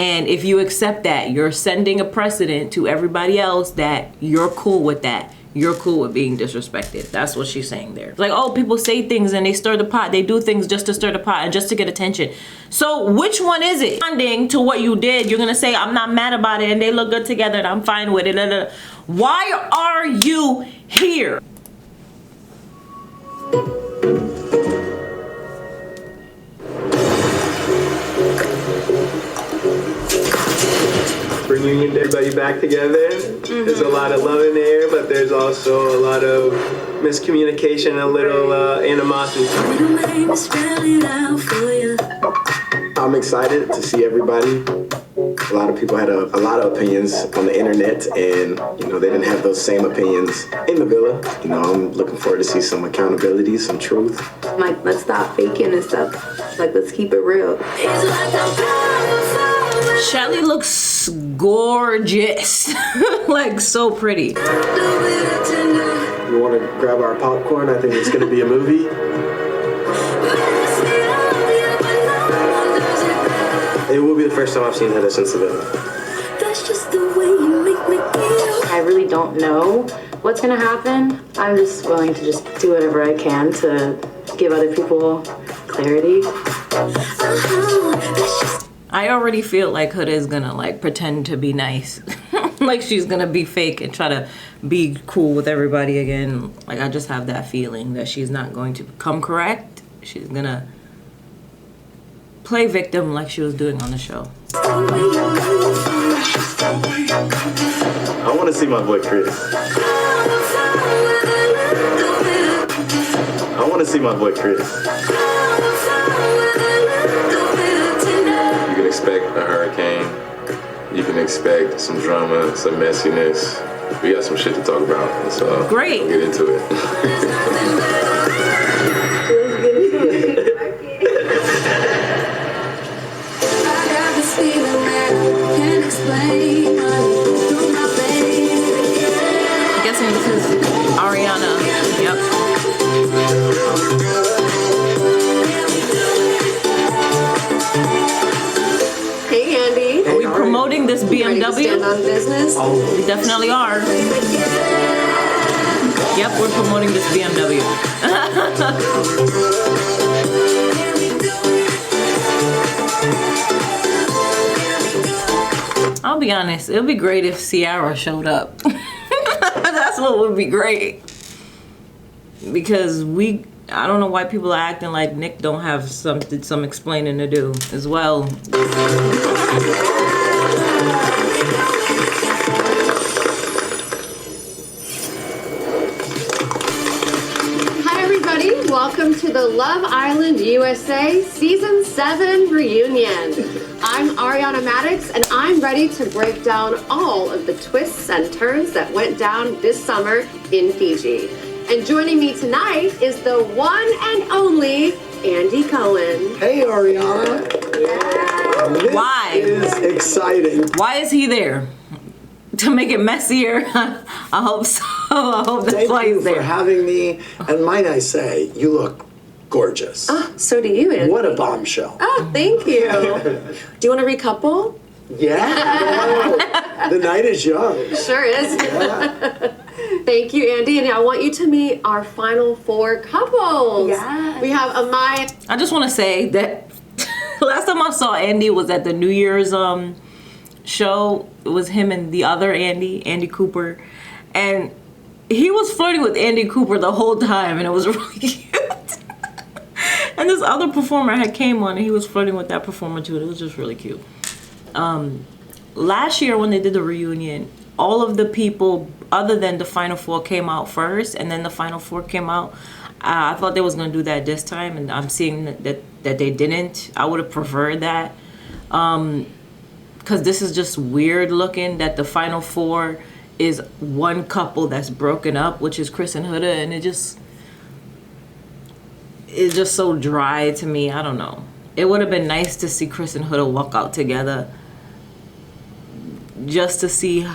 And if you accept that, you're sending a precedent to everybody else that you're cool with that. You're cool with being disrespected. That's what she's saying there. Like, oh, people say things and they stir the pot. They do things just to stir the pot and just to get attention. So which one is it? Responding to what you did, you're gonna say, I'm not mad about it and they look good together and I'm fine with it. Why are you here? Reunion, everybody back together. There's a lot of love in there, but there's also a lot of miscommunication and a little animosity. I'm excited to see everybody. A lot of people had a lot of opinions on the internet, and they didn't have those same opinions in the villa. I'm looking forward to see some accountability, some truth. Like, let's stop faking and stuff. Like, let's keep it real. Shelly looks gorgeous. Like, so pretty. You want to grab our popcorn? I think it's going to be a movie. It will be the first time I've seen Hedda since the villa. That's just the way you make me feel. I really don't know what's going to happen. I'm just willing to just do whatever I can to give other people clarity. I already feel like Huda is gonna like pretend to be nice. Like she's gonna be fake and try to be cool with everybody again. Like I just have that feeling that she's not going to come correct. She's gonna play victim like she was doing on the show. I want to see my boy Chris. I want to see my boy Chris. You can expect a hurricane. You can expect some drama, some messiness. We got some shit to talk about, so great. We'll get into it. I'm guessing this is Ariana. Yep. Hey, Andy. Are we promoting this BMW? Ready to stand on business? We definitely are. Yep, we're promoting this BMW. I'll be honest, it would be great if Ciara showed up. That's what would be great. Because I don't know why people are acting like Nick don't have some explaining to do as well. Hi everybody, welcome to the Love Island USA Season 7 reunion. I'm Ariana Maddox and I'm ready to break down all of the twists and turns that went down this summer in Fiji. And joining me tonight is the one and only Andy Cohen. Hey, Ariana. Yeah. Why? This is exciting. Why is he there? To make it messier? I hope so. I hope that's why he's there. Thank you for having me. And might I say, you look gorgeous. Oh, so do you, Andy. What a bombshell. Oh, thank you. Do you want to recouple? Yeah. The night is young. Sure is. Yeah. Thank you, Andy. And I want you to meet our final 4 couples. Yes. We have Amaya. I just want to say that last time I saw Andy was at the New Year's show. It was him and the other Andy Cooper. And he was flirting with Andy Cooper the whole time, and it was really cute. And this other performer had came on, and he was flirting with that performer too. It was just really cute. Last year when they did the reunion, all of the people other than the final 4 came out first, and then the final 4 came out. I thought they was gonna do that this time, and I'm seeing that they didn't. I would have preferred that, because this is just weird looking that the final 4 is one couple that's broken up, which is Chris and Huda, and it's just so dry to me. I don't know. It would have been nice to see Chris and Huda walk out together, just to see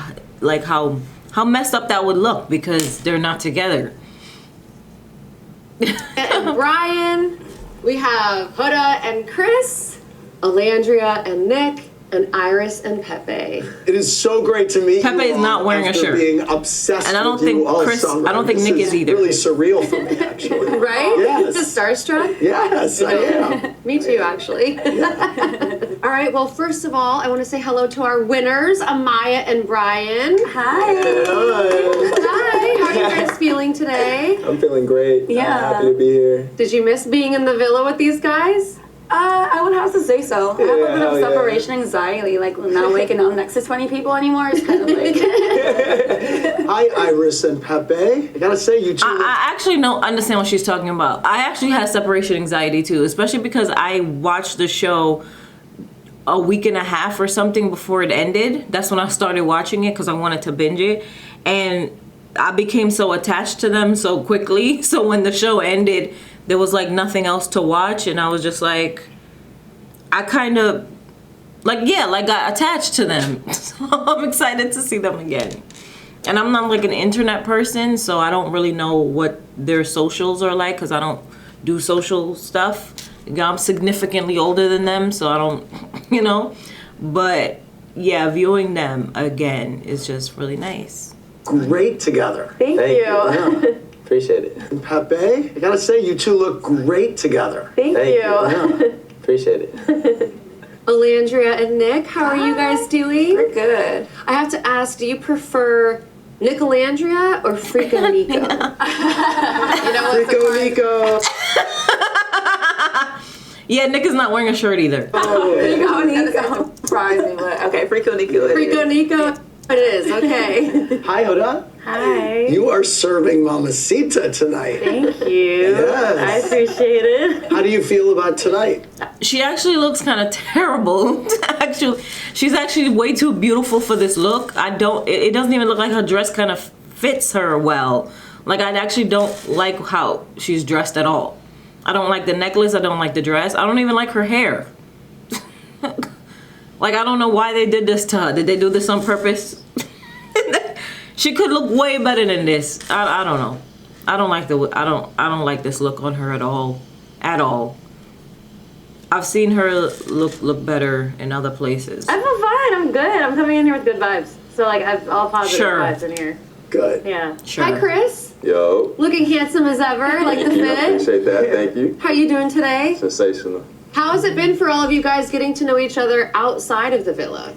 like how messed up that would look because they're not together. And Brian. We have Huda and Chris, Alandria and Nick, and Iris and Pepe. It is so great to meet Pepe you is not all wearing a after shirt. being obsessed And I don't with think you all Chris- summer. I don't think This Nick is either. really surreal for me, actually. Right? Yes. Just starstruck? Yes, I am. Me too, actually. All right, well, first of all, I want to say hello to our winners, Amaya and Brian. Hi. Hi, how are you guys feeling today? I'm feeling great. Yeah. I'm happy to be here. Did you miss being in the villa with these guys? I would have to say so. I have a bit hell of yeah. separation anxiety, like not waking up next to 20 people anymore. It's kind of like. Hi, Iris and Pepe. I gotta say, you two. I actually don't understand what she's talking about. I actually had separation anxiety too, especially because I watched the show a week and a half or something before it ended. That's when I started watching it because I wanted to binge it. And I became so attached to them so quickly. So when the show ended, there was like nothing else to watch. And I was just like, I kind of, like, yeah, like got attached to them. So I'm excited to see them again. And I'm not like an internet person, so I don't really know what their socials are like because I don't do social stuff. I'm significantly older than them, so I don't, you know. But yeah, viewing them again is just really nice. Great together. Thank you. Yeah. Appreciate it. And Pepe, I gotta say, you two look great together. Thank you. Yeah. Appreciate it. Alandria and Nick, how are you guys doing? We're good. I have to ask, do you prefer Nicolandria or Freako Nico? You know what's Rico Nico. Yeah, Nick is not wearing a shirt either. Freako Nico. Surprise me, but okay, Freako Nico. Freako Nico it is, okay. Hi, Hoda. Hi. You are serving Mamacita tonight. Thank you. Yes. I appreciate it. How do you feel about tonight? She actually looks kind of terrible. Actually, she's actually way too beautiful for this look. It doesn't even look like her dress kind of fits her well. Like, I actually don't like how she's dressed at all. I don't like the necklace. I don't like the dress. I don't even like her hair. Like, I don't know why they did this to her. Did they do this on purpose? She could look way better than this. I don't know. I don't like like this look on her at all. At all. I've seen her look better in other places. I feel fine. I'm good. I'm coming in here with good vibes. So like I've all positive Sure. vibes in here. Good. Yeah. Sure. Hi, Chris. Yo. Looking handsome as ever, like the fit. Appreciate that. Thank you. How you doing today? Sensational. How has it been for all of you guys getting to know each other outside of the villa?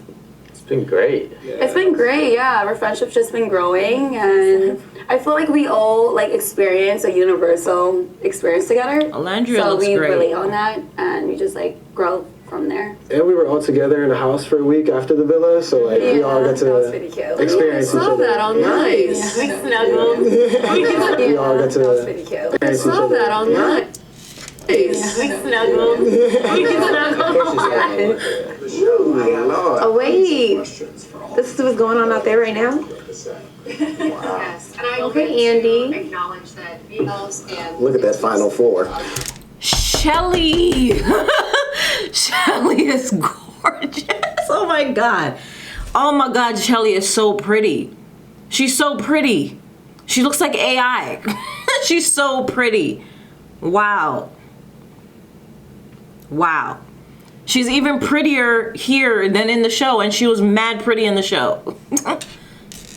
It's been great. It's been great, yeah. Our friendship's just been growing, and I feel like we all like experience a universal experience together. Alandria so looks we great. relate on that, and we just like grow from there. And we were all together in a house for a week after the villa, so like we all got that was to pretty cute. I experience each saw other. that online. We snuggled. We all got That was to pretty cute. I experience each saw other. that online. We snuggled. Oh wait, this is what's going on out there right now? Yes, and I Okay, Andy. acknowledge that females and Look at that final four. Shelly! Shelly is gorgeous. Oh my god. Oh my god, Shelly is so pretty. She's so pretty. She looks like AI. She's so pretty. Wow. Wow. She's even prettier here than in the show, and she was mad pretty in the show.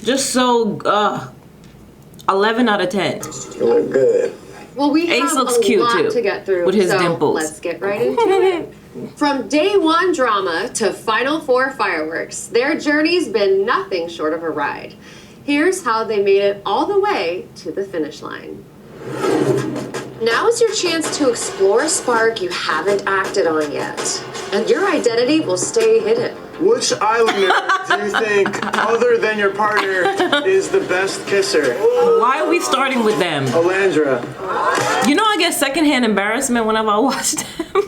Just so, 11 out of 10. You look good. well, we Ace have looks a cute, lot too, to get through, with his so dimples. let's get right into it. From day one drama to Final Four fireworks, their journey's been nothing short of a ride. Here's how they made it all the way to the finish line. Now is your chance to explore a spark you haven't acted on yet, and your identity will stay hidden. Which islander do you think, other than your partner, is the best kisser? Why are we starting with them? Alandra. You know, I get secondhand embarrassment whenever I watch them.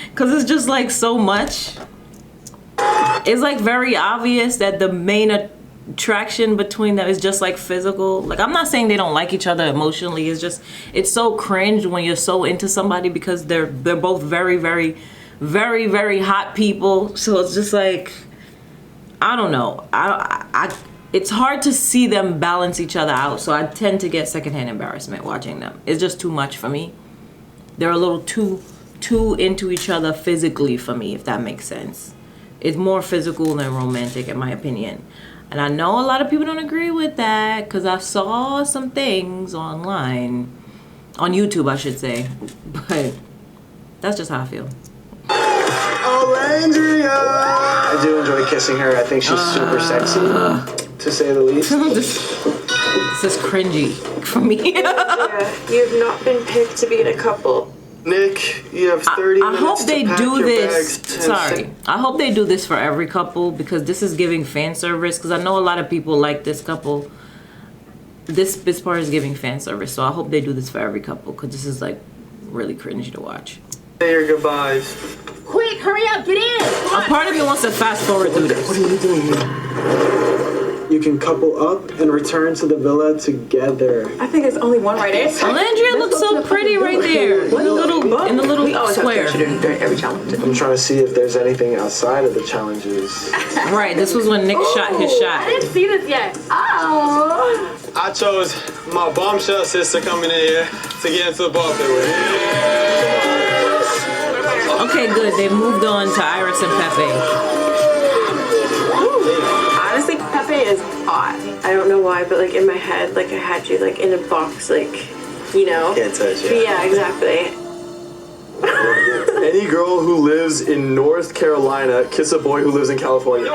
Because it's just like so much. It's like very obvious that the main attraction between them is just like physical. Like, I'm not saying they don't like each other emotionally. It's just, it's so cringe when you're so into somebody because they're both very, very, very, very hot people. So it's just like, I don't know. It's hard to see them balance each other out. So I tend to get secondhand embarrassment watching them. It's just too much for me. They're a little too into each other physically for me, if that makes sense. It's more physical than romantic, in my opinion. And I know a lot of people don't agree with that because I saw some things online, on YouTube, I should say. But that's just how I feel. Alandria! I do enjoy kissing her. I think she's super sexy, to say the least. This is cringy for me. Yeah, you have not been picked to be in a couple. Nick, you have 30 I minutes hope they to pack do your this. bags and Sorry. I hope they do this for every couple because this is giving fan service. Because I know a lot of people like this couple. This part is giving fan service. So I hope they do this for every couple because this is like really cringy to watch. say your goodbyes. Quick, hurry up, get in. A part of me wants to fast forward through this. What are you doing here? You can couple up and return to the villa together. I think there's only one right answer. Alandria looks so pretty right there in the little square. During every challenge. I'm trying to see if there's anything outside of the challenges. Right, this was when Nick shot his I shot. didn't see this yet. Oh. I chose my bombshell sister coming in here to get into the ball pit with. Okay, good. They moved on to Iris and Pepe. Honestly, Pepe is hot. I don't know why, but like in my head, like I had you like in a box, like, you know. Can't touch it. Yeah, exactly. Any girl who lives in North Carolina kiss a boy who lives in California.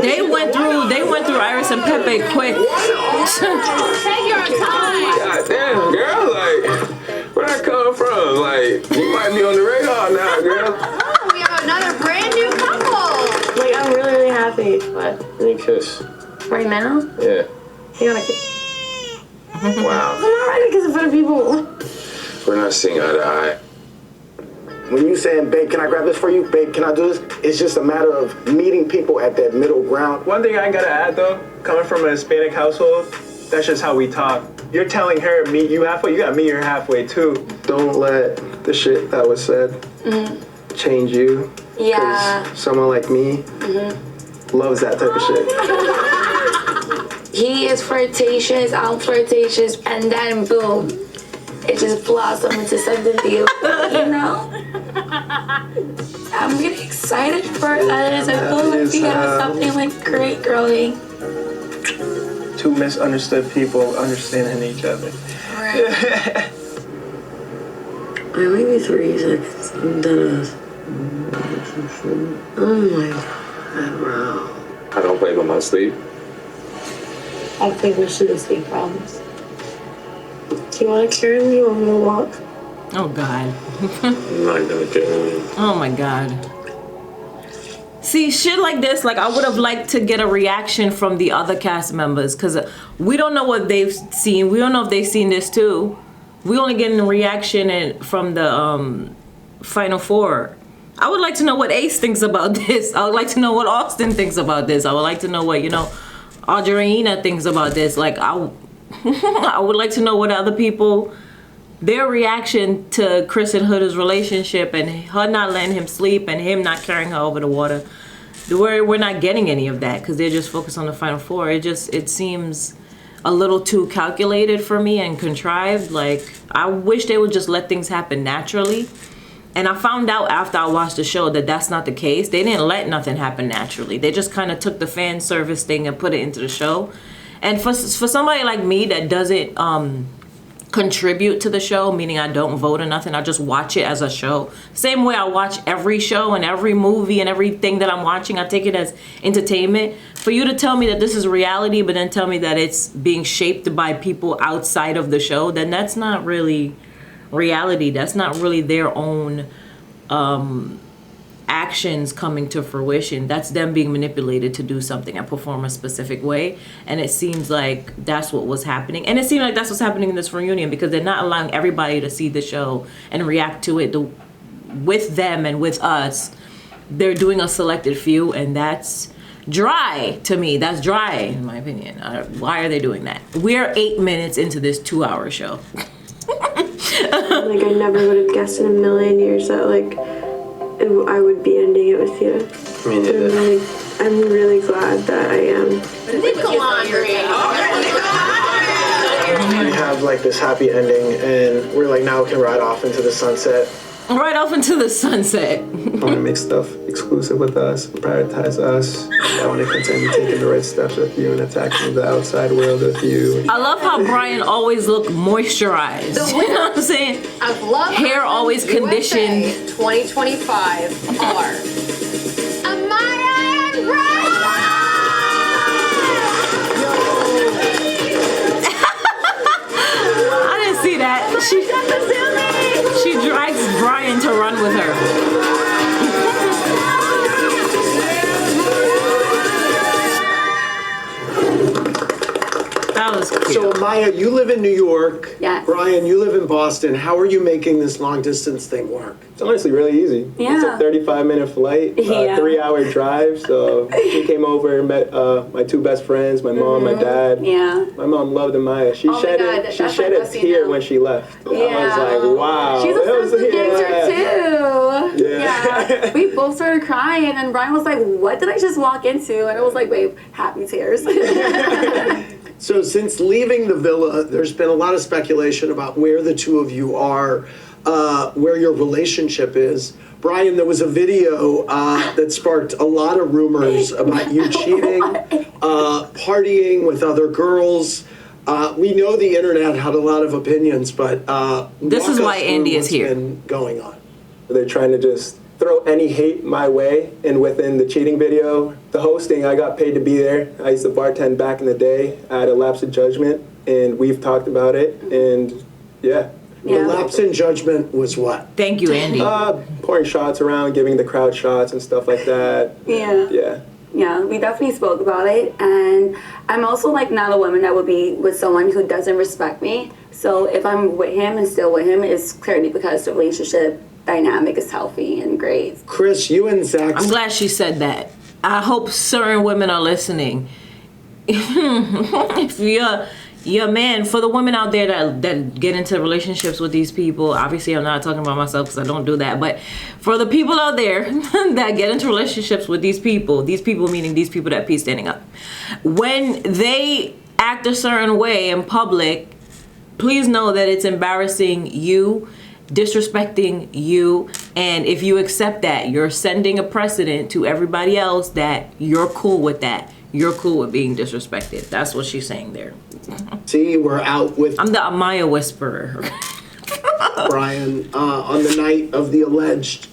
They went through Iris and Pepe quick. Take your time. God damn, girl, like, where I come from? Like, you might be on the radar now, girl. Oh, we have another brand new couple. Like I'm really, really happy. But Let me kiss. right now, Yeah. you gotta kiss. Wow. I'm not ready to kiss in front of people. We're not seeing eye to eye. When you saying, babe, can I grab this for you? Babe, can I do this? It's just a matter of meeting people at that middle ground. One thing I gotta add though, coming from a Hispanic household, that's just how we talk. You're telling her meet you halfway, you gotta meet her halfway too. Don't let the shit that was said change you. Yeah. 'Cause someone like me loves that type of shit. He is flirtatious, I'm flirtatious, and then boom, it just blossomed into something beautiful, you know? I'm getting excited for us. I feel like we have something like great growing. Two misunderstood people understanding each other. Right. Maybe 3 seconds. That oh my god, bro. I don't play by my sleep. I think we should have sleep problems. Do you want to carry me or want to walk? Oh God. I'm not gonna carry you. Oh my God. See, shit like this, like I would have liked to get a reaction from the other cast members because we don't know what they've seen. We don't know if they've seen this too. We only getting a reaction from the Final Four. I would like to know what Ace thinks about this. I would like to know what Austin thinks about this. I would like to know what, Audrina thinks about this. Like, I would like to know what other people, their reaction to Chris and Huda's relationship and her not letting him sleep and him not carrying her over the water. We're not getting any of that because they're just focused on the Final Four. It seems a little too calculated for me and contrived. Like, I wish they would just let things happen naturally. And I found out after I watched the show that that's not the case. They didn't let nothing happen naturally. They just kind of took the fan service thing and put it into the show. And for somebody like me that doesn't contribute to the show, meaning I don't vote or nothing, I just watch it as a show. Same way I watch every show and every movie and everything that I'm watching, I take it as entertainment. For you to tell me that this is reality, but then tell me that it's being shaped by people outside of the show, then that's not really reality. That's not really their own actions coming to fruition. That's them being manipulated to do something and perform a specific way. And it seems like that's what was happening. And it seemed like that's what's happening in this reunion because they're not allowing everybody to see the show and react to it with them and with us. They're doing a selected few, and that's dry to me. That's dry, in my opinion. Why are they doing that? We're 8 minutes into this 2-hour show. Like I never would have guessed in a million years that I would be ending it with you. Me neither. I'm really glad that I am. We have like this happy ending and we're like now we can ride off into the sunset. Right off into the sunset. want to make stuff exclusive with us, prioritize us. I want to continue taking the right steps with you and attacking the outside world with you. I love how Brian always look moisturized. The You know what I'm saying? Of Love Hair Island always conditioned. USA 2025 are Amaya and Brian. I didn't see that. She drags Brian to run with her. That was cute. So, Maya, you live in New York. Yes. Brian, you live in Boston. How are you making this long distance thing work? It's honestly really easy. Yeah. It's a 35-minute flight, Yeah. 3-hour drive. So he came over and met my two best friends, my mom, my dad. Yeah. My mom loved Amaya. She Oh my shed God, she that's shed my a bestie tear now. when she left. I was Yeah. like, wow. She's a That was- sensitive gangster too. Yeah. We both started crying, and Brian was like, "What did I just walk into?" And I was like, "Babe, happy tears." So, since leaving the villa, there's been a lot of speculation about where the two of you are, where your relationship is. Brian, there was a video that sparked a lot of rumors about you cheating, partying with other girls. We know the internet had a lot of opinions, but This is walk why us Andy through is what's here. been going on. They're trying to just throw any hate my way, and within the cheating video, the hosting, I got paid to be there. I used to bartend back in the day. I had a lapse of judgment, and we've talked about it, and yeah. The lapse in judgment was what? Thank you, Andy. Pouring shots around, giving the crowd shots and stuff like that. Yeah. Yeah. Yeah, we definitely spoke about it, and I'm also like not a woman that would be with someone who doesn't respect me. So if I'm with him and still with him, it's clearly because the relationship dynamic is healthy and great. Chris, you and Zach. I'm glad she said that. I hope certain women are listening. If you're a man, for the women out there that get into relationships with these people, obviously I'm not talking about myself because I don't do that, but for the people out there that get into relationships with these people meaning these people that P's standing up, when they act a certain way in public, please know that it's embarrassing you, disrespecting you, and if you accept that, you're sending a precedent to everybody else that you're cool with that. You're cool with being disrespected. That's what she's saying there. See, we're out with I'm the Amaya whisperer. Brian on the night of the alleged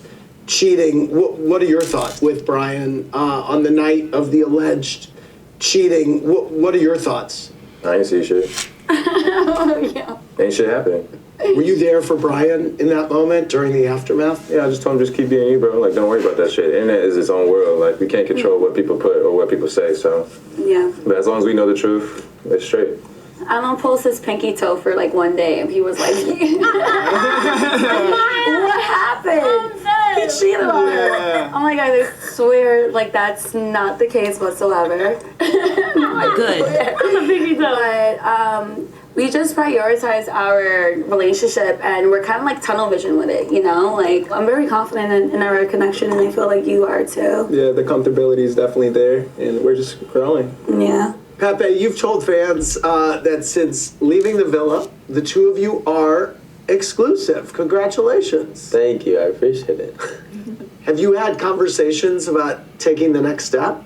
cheating. What are your thoughts with Brian on the night of the alleged cheating? What are your thoughts? I ain't see shit. Yeah. Ain't shit happening. Were you there for Brian in that moment during the aftermath? Yeah, I just told him just keep being you, bro. Like, don't worry about that shit. Internet is its own world. Like, we can't control what people put or what people say. So, Yeah. but as long as we know the truth, it's straight. Alan post his pinky toe for like one day, and he was like, "What happened? He cheated on her." Oh my god, I swear, like that's not the case whatsoever. Good. But we just prioritize our relationship, and we're kind of like tunnel vision with it, you know? Like, I'm very confident in our connection, and I feel like you are too. Yeah, the comfortability is definitely there, and we're just growing. Yeah. Pepe, you've told fans that since leaving the villa, the two of you are exclusive. Congratulations. Thank you, I appreciate it. Have you had conversations about taking the next step?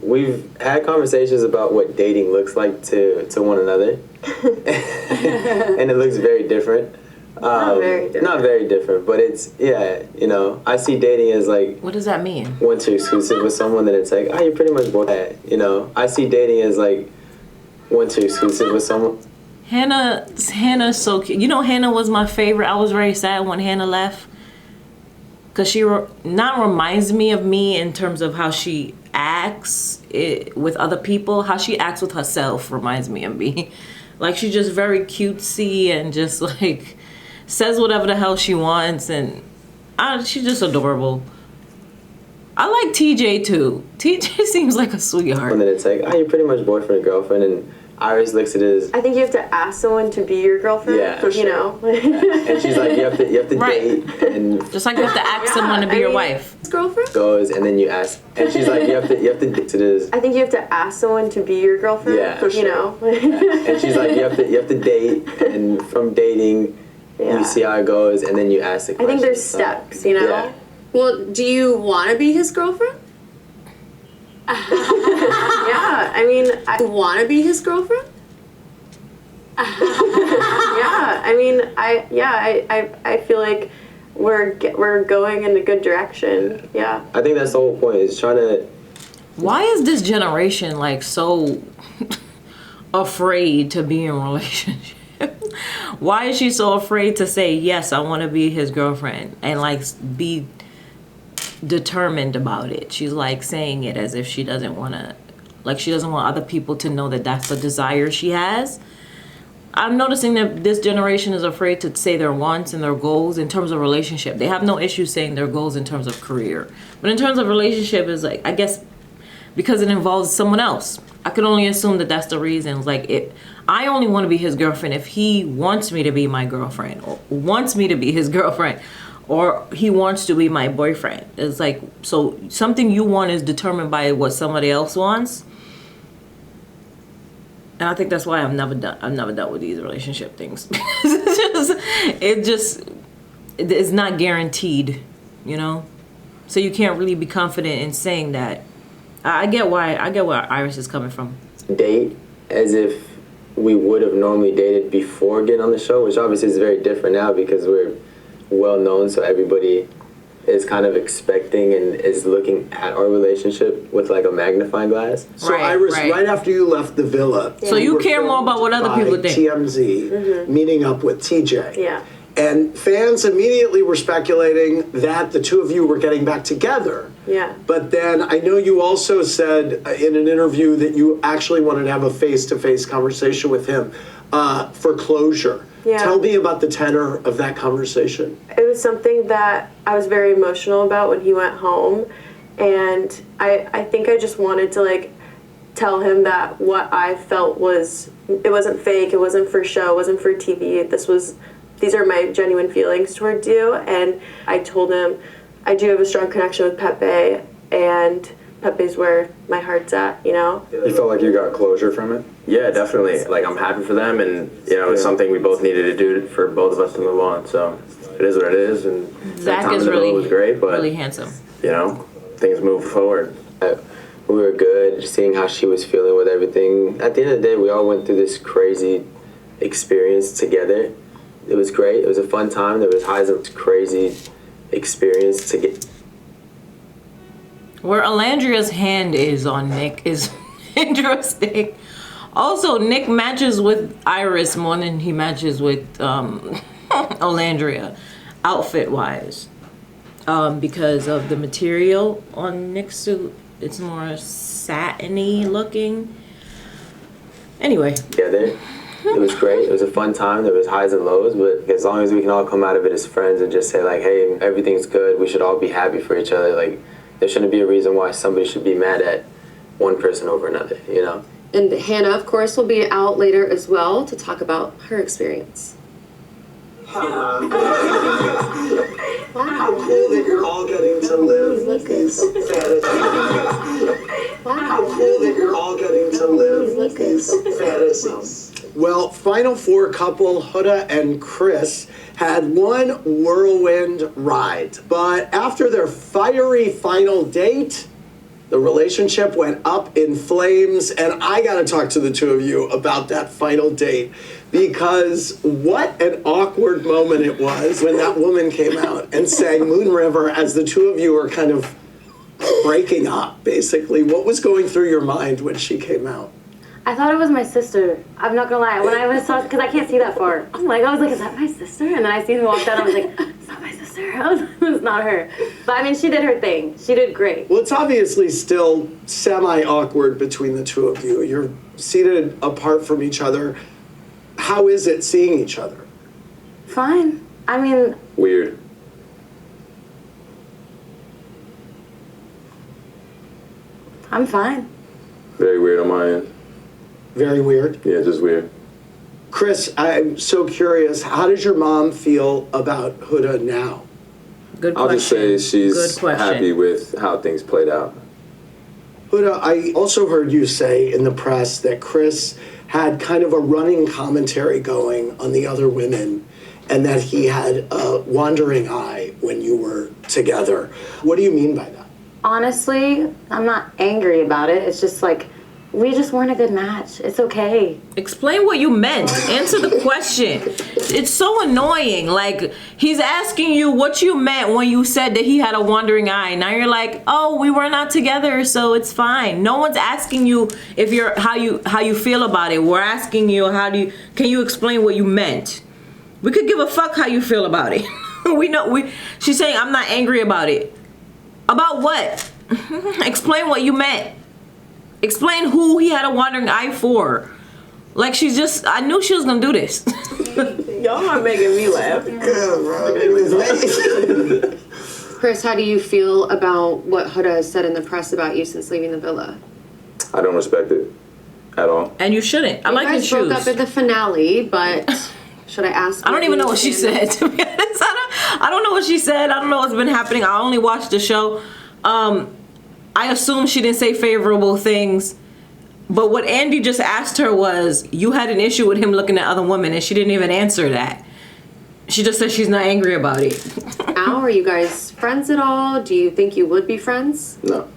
We've had conversations about what dating looks like to one another, and it looks very different. Not very different. Not very different, but it's, yeah, you know, I see dating as like, What does that mean? once you're exclusive with someone, then it's like, oh, you're pretty much both that, you know. I see dating as like, once you're exclusive with someone. Hannah's so cute. You know, Hannah was my favorite. I was very sad when Hannah left. Because she not reminds me of me in terms of how she acts with other people. How she acts with herself reminds me of me. Like, she's just very cutesy and just like says whatever the hell she wants. And she's just adorable. I like TJ too. TJ seems like a sweetheart. And then it's like, oh, you're pretty much boyfriend and girlfriend. And Iris looks at it as, I think you have to ask someone to be your girlfriend. Yeah, for You know. and she's like, you have to Right. date, and Just like you have to ask someone to be your wife. Girlfriend. goes, and then you ask, and she's like, you have to date. It is, I think you have to ask someone to be your girlfriend. Yeah, for You know. and she's like, you have to date, and from dating, Yeah. You see how it goes, and then you ask the I question. think there's steps, you know? Yeah. Well, do you want to be his girlfriend? Yeah, I mean, You want to be his girlfriend? yeah, I mean, I feel like we're going in a good direction. Yeah. I think that's the whole point, is trying to... Why is this generation like so afraid to be in a relationship? Why is she so afraid to say, yes, I want to be his girlfriend, and like be determined about it? She's like saying it as if she doesn't want to, like she doesn't want other people to know that that's the desire she has. I'm noticing that this generation is afraid to say their wants and their goals in terms of relationship. They have no issue saying their goals in terms of career. But in terms of relationship, is like, I guess because it involves someone else. I could only assume that that's the reason. Like, I only want to be his girlfriend if he wants me to be my girlfriend, or wants me to be his girlfriend, or he wants to be my boyfriend. It's like, so something you want is determined by what somebody else wants. And I think that's why I've never dealt with these relationship things. It's not guaranteed, you know? So you can't really be confident in saying that. I get where Iris is coming from. Date as if we would have normally dated before getting on the show, which obviously is very different now because we're well known, so everybody is kind of expecting and is looking at our relationship with like a magnifying glass. So Iris, right after you left the villa, so you were care more about what other people think. TMZ meeting up with TJ. Yeah. And fans immediately were speculating that the two of you were getting back together. Yeah. But then I know you also said in an interview that you actually wanted to have a face-to-face conversation with him for closure. Yeah. Tell me about the tenor of that conversation. It was something that I was very emotional about when he went home, and I think I just wanted to like tell him that what I felt it wasn't fake, it wasn't for show, it wasn't for TV. These are my genuine feelings towards you, and I told him I do have a strong connection with Pepe, and Pepe's where my heart's at, you know? You felt like you got closure from it? Yeah, definitely. Like, I'm happy for them, and, you know, it's something we both needed to do for both of us to move on, so it is what it is, and Zach time is in the really, middle was great, but, really handsome. you know, things move forward. We were good, seeing how she was feeling with everything. At the end of the day, we all went through this crazy experience together. It was great. It was a fun time. There was highs and crazy experience to get. Where Alandria's hand is on Nick is interesting. Also, Nick matches with Iris more than he matches with Alandria, outfit-wise, because of the material on Nick's suit. It's more satiny looking. Anyway. Together. It was great. It was a fun time. There was highs and lows, but as long as we can all come out of it as friends and just say like, hey, everything's good, we should all be happy for each other. Like, there shouldn't be a reason why somebody should be mad at one person over another, you know? And Hannah, of course, will be out later as well to talk about her experience. How cool that you're all getting to live these fantasies. How cool that you're all getting to live these fantasies. Well, Final Four couple Huda and Chris had one whirlwind ride. But after their fiery final date, the relationship went up in flames. And I got to talk to the two of you about that final date, because what an awkward moment it was when that woman came out and sang Moon River as the two of you were kind of breaking up, basically. What was going through your mind when she came out? I thought it was my sister. I'm not gonna lie. When I was because I can't see that far. I was like, is that my sister? And then I seen her walk down. I was like, it's not my sister. It's not her. But I mean, she did her thing. She did great. Well, it's obviously still semi-awkward between the two of you. You're seated apart from each other. How is it seeing each other? Fine. I mean. Weird. I'm fine. Very weird on my end. Very weird? Yeah, just weird. Chris, I'm so curious. How does your mom feel about Huda now? Good question. I'll just say she's happy with how things played out. Huda, I also heard you say in the press that Chris had kind of a running commentary going on the other women, and that he had a wandering eye when you were together. What do you mean by that? Honestly, I'm not angry about it. It's just like, we just weren't a good match. It's okay. Explain what you meant. Answer the question. It's so annoying. Like, he's asking you what you meant when you said that he had a wandering eye. Now you're like, oh, we were not together, so it's fine. No one's asking you if you're how you feel about it. We're asking you can you explain what you meant? We could give a fuck how you feel about it. She's saying I'm not angry about it. About what? Explain what you meant. Explain who he had a wandering eye for. Like, I knew she was gonna do this. Y'all are making me laugh. Chris, how do you feel about what Huda has said in the press about you since leaving the villa? I don't respect it at all. And you shouldn't. I like your shoes. You guys broke up at the finale, but should I ask? I don't even know what she said, to be honest. I don't know what she said. I don't know what's been happening. I only watched the show. I assume she didn't say favorable things. But what Andy just asked her was, you had an issue with him looking at other women, and she didn't even answer that. She just said she's not angry about it. Al, are you guys friends at all? Do you think you would be friends? No.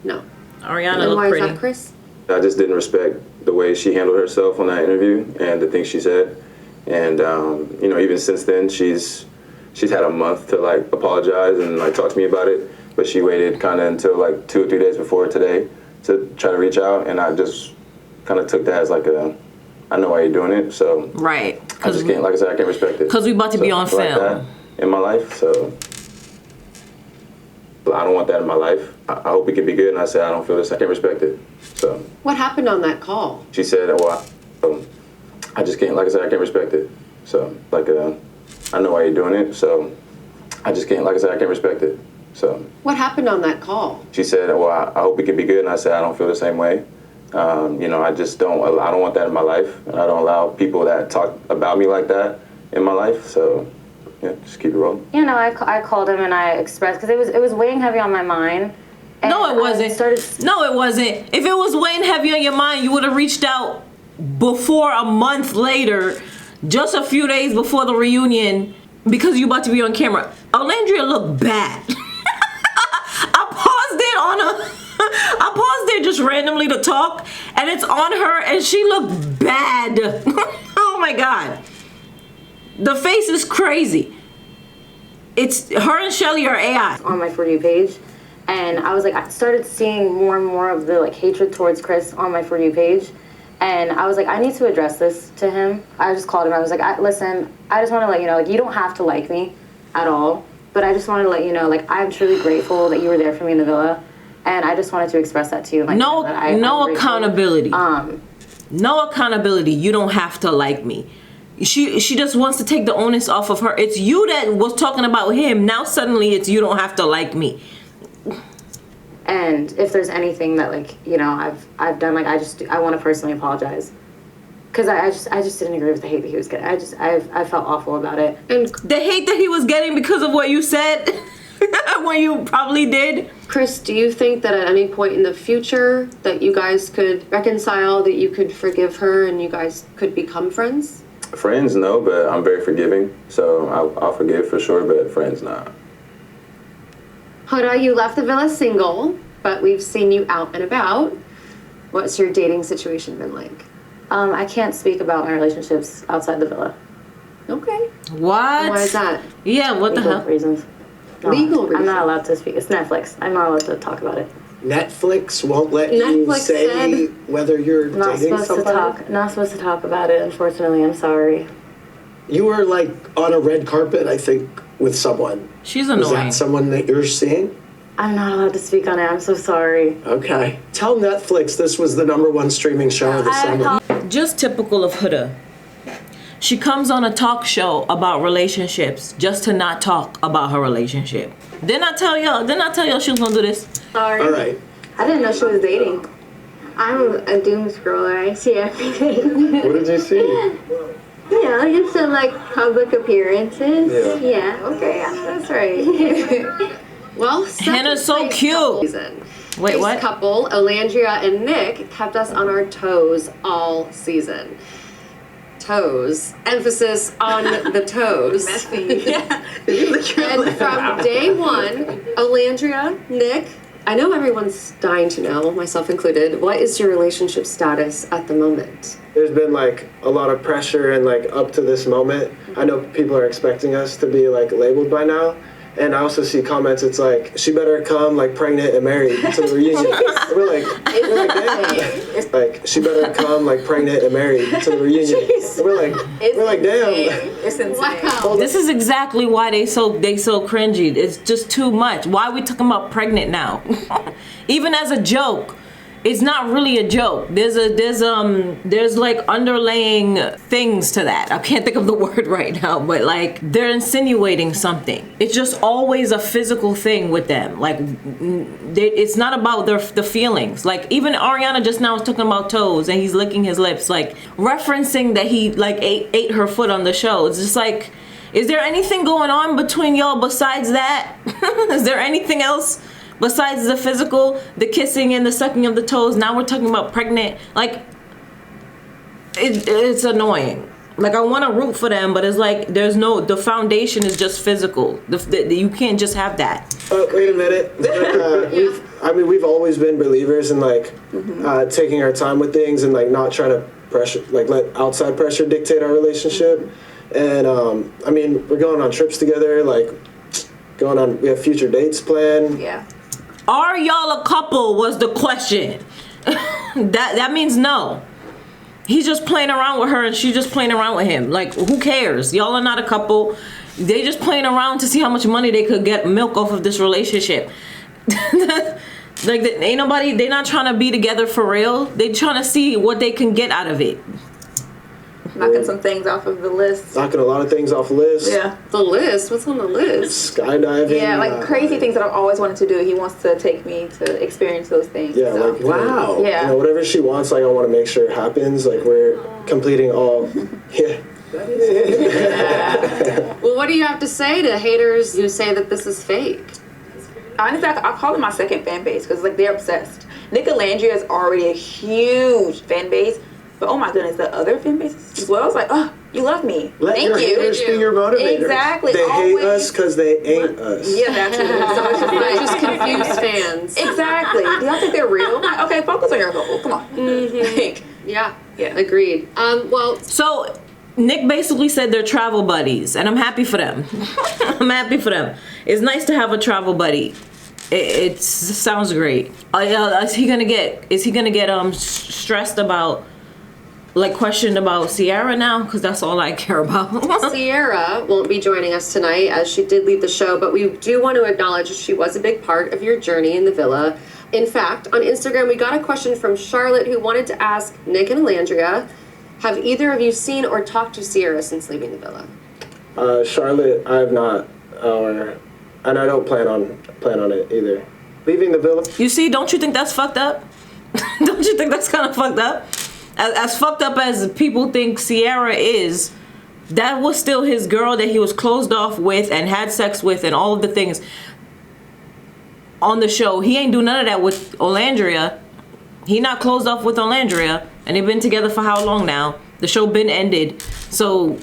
No. Ariana And why looked pretty. is that, Chris? I just didn't respect the way she handled herself on that interview and the things she said. And, even since then, she's had a month to, like, apologize and, like, talk to me about it. But she waited kind of until, like, 2 or 3 days before today to try to reach out. And I just kind of took that as, like, I know why you're doing it. So right. I just can't, like I said, I can't respect it. Because we about to be on film. Like that in my life, so I don't want that in my life. I hope it can be good. And I said, I don't feel this. I can't respect it. So What happened on that call? she said, well, I just can't, like I said, I can't respect it. So, like, I know why you're doing it. So I just can't, like I said, I can't respect it. So What happened on that call? she said, well, I hope it can be good. And I said, I don't feel the same way. I just don't want that in my life. And I don't allow people that talk about me like that in my life. So, yeah, just keep it rolling. I called him and I expressed, because it was weighing heavy on my mind. And No, it wasn't. No, it wasn't. If it was weighing heavy on your mind, you would have reached out before a month later, just a few days before the reunion, because you about to be on camera. Alandria looked bad. I paused there just randomly to talk, and it's on her, and she looked bad. Oh my God. The face is crazy. It's her and Shelly are AI. On my For You page, and I started seeing more and more of the like hatred towards Chris on my For You page, and I was like, I need to address this to him. I just called him. I was like, listen, I just want to let you know, like, you don't have to like me at all, but I just wanted to let you know, like, I'm truly grateful that you were there for me in the villa, and I just wanted to express that to you. Like, No accountability. No accountability. You don't have to like me. She just wants to take the onus off of her. It's you that was talking about him. Now suddenly it's you don't have to like me. And if there's anything that I've done, like, I want to personally apologize, because I just didn't agree with the hate that he was getting. I felt awful about it. And the hate that he was getting because of what you said, what you probably did. Chris, do you think that at any point in the future that you guys could reconcile, that you could forgive her and you guys could become friends? Friends, no, but I'm very forgiving, so I'll forgive for sure, but friends, nah. Huda, you left the villa single, but we've seen you out and about. What's your dating situation been like? I can't speak about my relationships outside the villa. Okay. What? Why is that? Yeah, what the hell? Reasons. Legal reasons. I'm not allowed to speak. It's Netflix. I'm not allowed to talk about it. Netflix won't let you say whether you're dating somebody? Not supposed to talk about it, unfortunately. I'm sorry. You were like on a red carpet, I think, with someone. She's annoying. Is that someone that you're seeing? I'm not allowed to speak on it. I'm so sorry. Okay. Tell Netflix this was the #1 streaming show of the summer. Just typical of Huda. She comes on a talk show about relationships just to not talk about her relationship. Didn't I tell y'all she was gonna do this? Sorry. All right. I didn't know she was dating. I'm a doom scroller. I see everything. What did you see? Just some like public appearances. Yeah. Okay. That's right. Well, Hannah's so cute. Wait, what? Couple, Alandria and Nick, kept us on our toes all season. toes. Emphasis on the toes. And from day one, Olandria, Nick, I know everyone's dying to know, myself included, what is your relationship status at the moment? There's been like a lot of pressure and like up to this moment, I know people are expecting us to be like labeled by now. And I also see comments, it's like, she better come like pregnant and married to the reunion. we're like damn. It's like, she better come like pregnant and married to the reunion. We're like, damn. It's insane. Wow. This is exactly why they so cringy. It's just too much. Why are we talking about pregnant now? Even as a joke. It's not really a joke. There's like underlaying things to that. I can't think of the word right now, but like they're insinuating something. It's just always a physical thing with them. Like it's not about the feelings. Like even Ariana just now was talking about toes and he's licking his lips, like referencing that he like ate her foot on the show. It's just like, is there anything going on between y'all besides that? Is there anything else? Besides the physical, the kissing and the sucking of the toes, now we're talking about pregnant. Like, it's annoying. Like, I want to root for them, but it's like, the foundation is just physical. You can't just have that. Wait a minute. We've always been believers in like taking our time with things and like not trying to let outside pressure dictate our relationship. And we're going on trips together, like we have future dates planned. Yeah. Are y'all a couple was the question. that means no. He's just playing around with her and she's just playing around with him. Like, who cares? Y'all are not a couple. They just playing around to see how much money they could get milk off of this relationship. Like, ain't nobody, they not trying to be together for real. They trying to see what they can get out of it. Knocking some things off of the list. Knocking a lot of things off the list. Yeah. The list? What's on the list? Skydiving. Yeah, like crazy things that I've always wanted to do. He wants to take me to experience those things. Yeah, so. like wow. Yeah. Whatever she wants, like I want to make sure it happens. Like we're completing all. Yeah. Well, what do you have to say to haters who say that this is fake? Honestly, I call it my second fan base because like they're obsessed. Nick Olandria is already a huge fan base. But oh my goodness, the other fan bases as well. It's like, oh, you love me. Let Thank your you. haters be your motivators. Exactly. They always. hate us because they ain't us. Yeah, that's it. So it's just like Just confused fans. Exactly. Do y'all think they're real? Like, okay, focus on your goal. Come on. Yeah. Agreed. So Nick basically said they're travel buddies, and I'm happy for them. I'm happy for them. It's nice to have a travel buddy. It sounds great. Is he gonna get stressed about? Like questioned about Sierra now? Because that's all I care about. Sierra won't be joining us tonight as she did leave the show, but we do want to acknowledge she was a big part of your journey in the villa. In fact, on Instagram, we got a question from Charlotte who wanted to ask Nick and Olandria, have either of you seen or talked to Sierra since leaving the villa? Charlotte, I have not, and I don't plan on it either. Leaving the villa. You see, don't you think that's fucked up? Don't you think that's kind of fucked up? As fucked up as people think Sierra is, that was still his girl that he was closed off with and had sex with and all of the things on the show. He ain't do none of that with Olandria. He not closed off with Olandria, and they've been together for how long now? The show been ended. So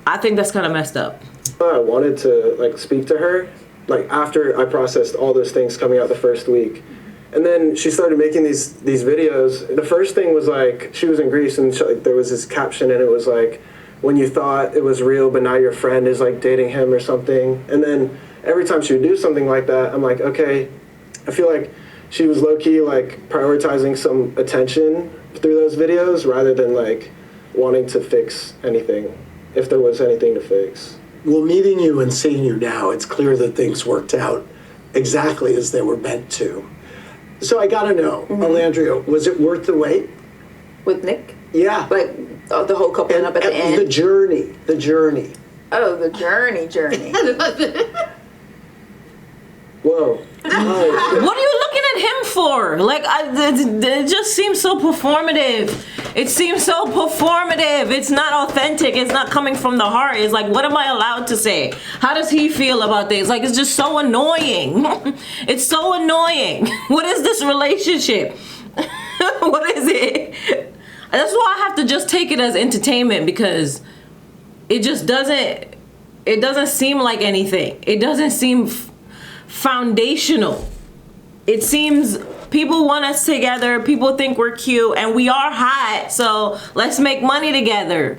I think that's kind of messed up. I wanted to like speak to her like after I processed all those things coming out the first week. And then she started making these videos. The first thing was like, she was in Greece and there was this caption and it was like, when you thought it was real, but now your friend is like dating him or something. And then every time she would do something like that, I'm like, okay, I feel like she was low-key like prioritizing some attention through those videos rather than like wanting to fix anything, if there was anything to fix. Well, meeting you and seeing you now, it's clear that things worked out exactly as they were meant to. So I gotta know, Olandria, was it worth the wait? With Nick? Yeah. Like the whole coupling up at the end? The journey. Oh, the journey. Whoa. Oh, what are you looking at him for? Like, it just seems so performative. It seems so performative. It's not authentic. It's not coming from the heart. It's like, what am I allowed to say? How does he feel about this? Like, it's just so annoying. It's so annoying. What is this relationship? What is it? That's why I have to just take it as entertainment, because it just doesn't seem like anything. It doesn't seem foundational. It seems people want us together, people think we're cute, and we are hot, so let's make money together.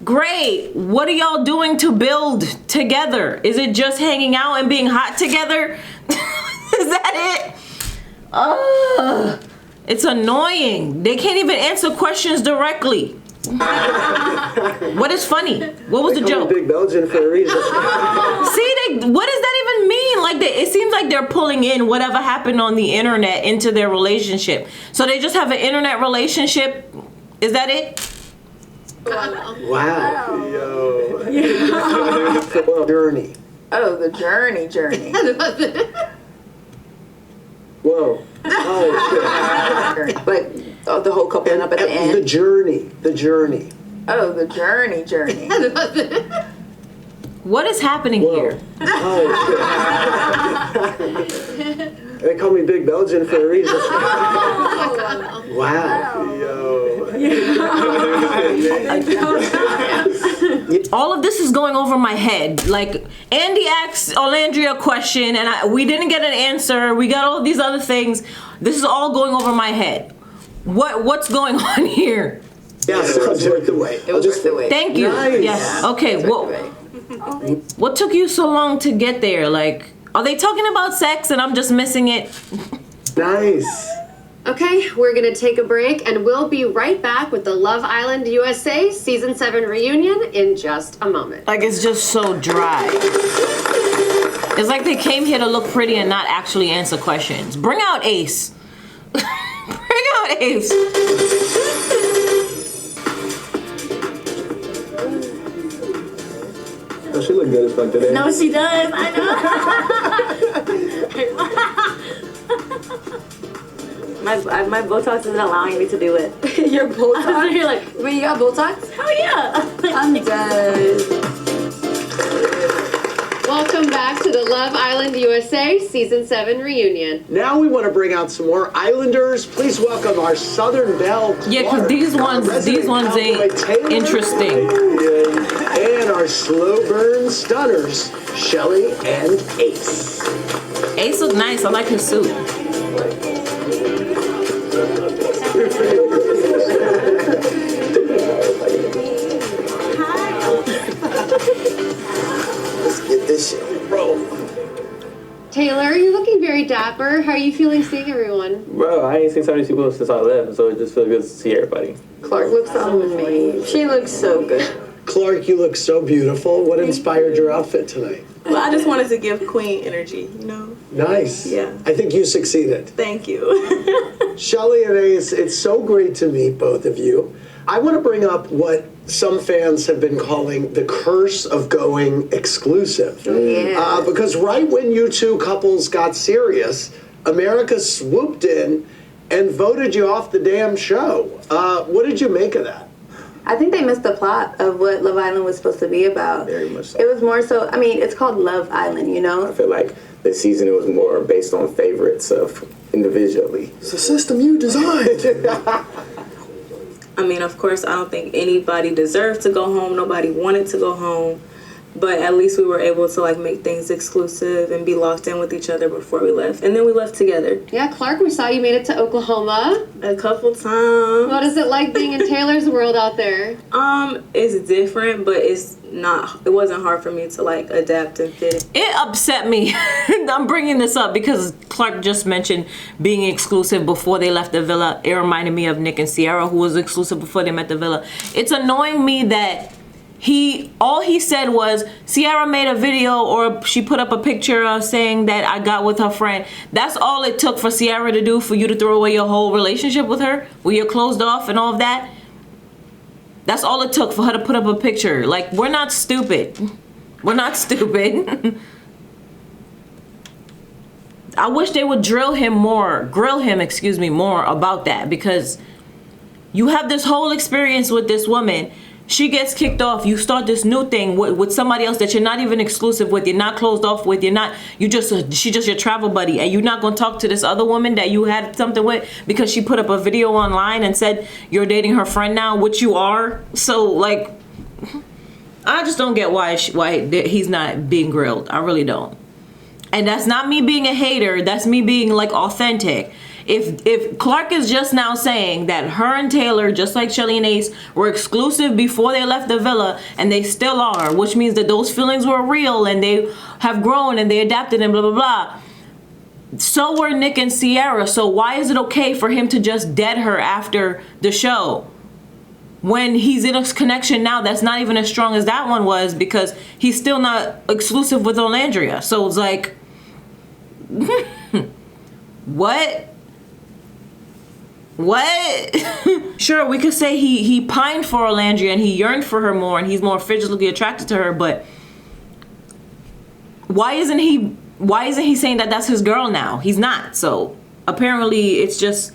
Great. What are y'all doing to build together? Is it just hanging out and being hot together? Is that it? It's annoying. They can't even answer questions directly. What is funny? What was the joke? Big Belgian for a reason. See, what does that even mean? Like, it seems like they're pulling in whatever happened on the internet into their relationship. So they just have an internet relationship. Is that it? Wow. Yo. Journey. Oh, the journey. Whoa. Oh, shit. But the whole couple up at the end. The journey. Oh, the journey. What is happening here? Oh, shit. They call me Big Belgian for a reason. Wow. All of this is going over my head. Like, Andy asked Olandria a question and we didn't get an answer. We got all these other things. This is all going over my head. What's going on here? Yes, it was worth the wait. It was worth the wait. Thank you. Nice. Yes. Okay. What took you so long to get there? Like, are they talking about sex and I'm just missing it? Nice. Okay, we're gonna take a break and we'll be right back with the Love Island USA Season 7 reunion in just a moment. Like, it's just so dry. It's like they came here to look pretty and not actually answer questions. Bring out Ace. Bring out Ace. Oh, she look good as fuck today. No, she does. I know. My Botox isn't allowing me to do it. Your Botox? You're like, Wait, you got Botox? oh yeah. I'm dead. Welcome back to the Love Island USA Season 7 reunion. Now we want to bring out some more Islanders. Please welcome our Southern Belle. Yeah, because these ones ain't interesting. And our slow burn stunners, Shelly and Ace. Ace look nice. I like his suit. Let's get this shit rolling. Taylor, you're looking very dapper. How are you feeling seeing everyone? Bro, I ain't seen so many people since I left, so it just feels good to see everybody. Clark looks amazing. She looks so good. Clark, you look so beautiful. What inspired your outfit tonight? Well, I just wanted to give queen energy, you know? Nice. Yeah. I think you succeeded. Thank you. Shelly and Ace, it's so great to meet both of you. I want to bring up what some fans have been calling the curse of going exclusive. Yeah. Because right when you two couples got serious, America swooped in and voted you off the damn show. What did you make of that? I think they missed the plot of what Love Island was supposed to be about. Very much so. It was more so, I mean, it's called Love Island, you know? I feel like this season it was more based on favorites of individually. It's a system you designed. I mean, of course, I don't think anybody deserved to go home. Nobody wanted to go home. But at least we were able to, like, make things exclusive and be locked in with each other before we left. And then we left together. Yeah, Clark, we saw you made it to Oklahoma A couple times. What is it like being in Taylor's world out there? It's different, but it wasn't hard for me to, like, adapt and fit. It upset me. I'm bringing this up because Clark just mentioned being exclusive before they left the villa. It reminded me of Nick and Sierra, who was exclusive before they met the villa. It's annoying me that all he said was Sierra made a video or she put up a picture saying that I got with her friend. That's all it took for Sierra to do for you to throw away your whole relationship with her, where you're closed off and all of that. That's all it took for her to put up a picture. Like, we're not stupid. We're not stupid. I wish they would grill him more about that, because you have this whole experience with this woman. She gets kicked off. You start this new thing with somebody else that you're not even exclusive with. You're not closed off with. She's just your travel buddy. And you're not going to talk to this other woman that you had something with because she put up a video online and said you're dating her friend now, which you are. So, like, I just don't get why he's not being grilled. I really don't. And that's not me being a hater. That's me being, like, authentic. If Clark is just now saying that her and Taylor, just like Shelly and Ace, were exclusive before they left the villa, and they still are, which means that those feelings were real and they have grown and they adapted and blah, blah, blah. So were Nick and Sierra. So why is it okay for him to just dead her after the show when he's in a connection now that's not even as strong as that one was, because he's still not exclusive with Olandria? So it's like, what? Sure, we could say he pined for Olandria and he yearned for her more and he's more physically attracted to her, but why isn't he saying that that's his girl now? He's not. So apparently it's just,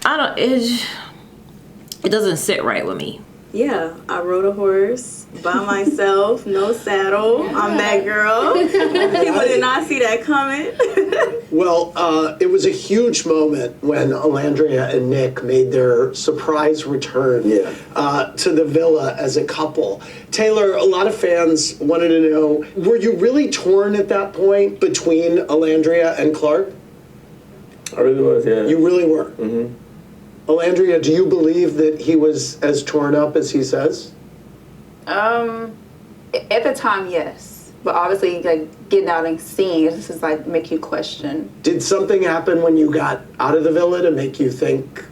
it doesn't sit right with me. Yeah, I rode a horse by myself, no saddle. I'm that girl. People did not see that coming. Well, it was a huge moment when Olandria and Nick made their surprise return to the villa as a couple. Taylor, a lot of fans wanted to know, were you really torn at that point between Olandria and Clark? I really was, yeah. You really were? Mm-hmm. Olandria, do you believe that he was as torn up as he says? At the time, yes. But obviously, like, getting out and seeing it, this is like make you question. Did something happen when you got out of the villa to make you think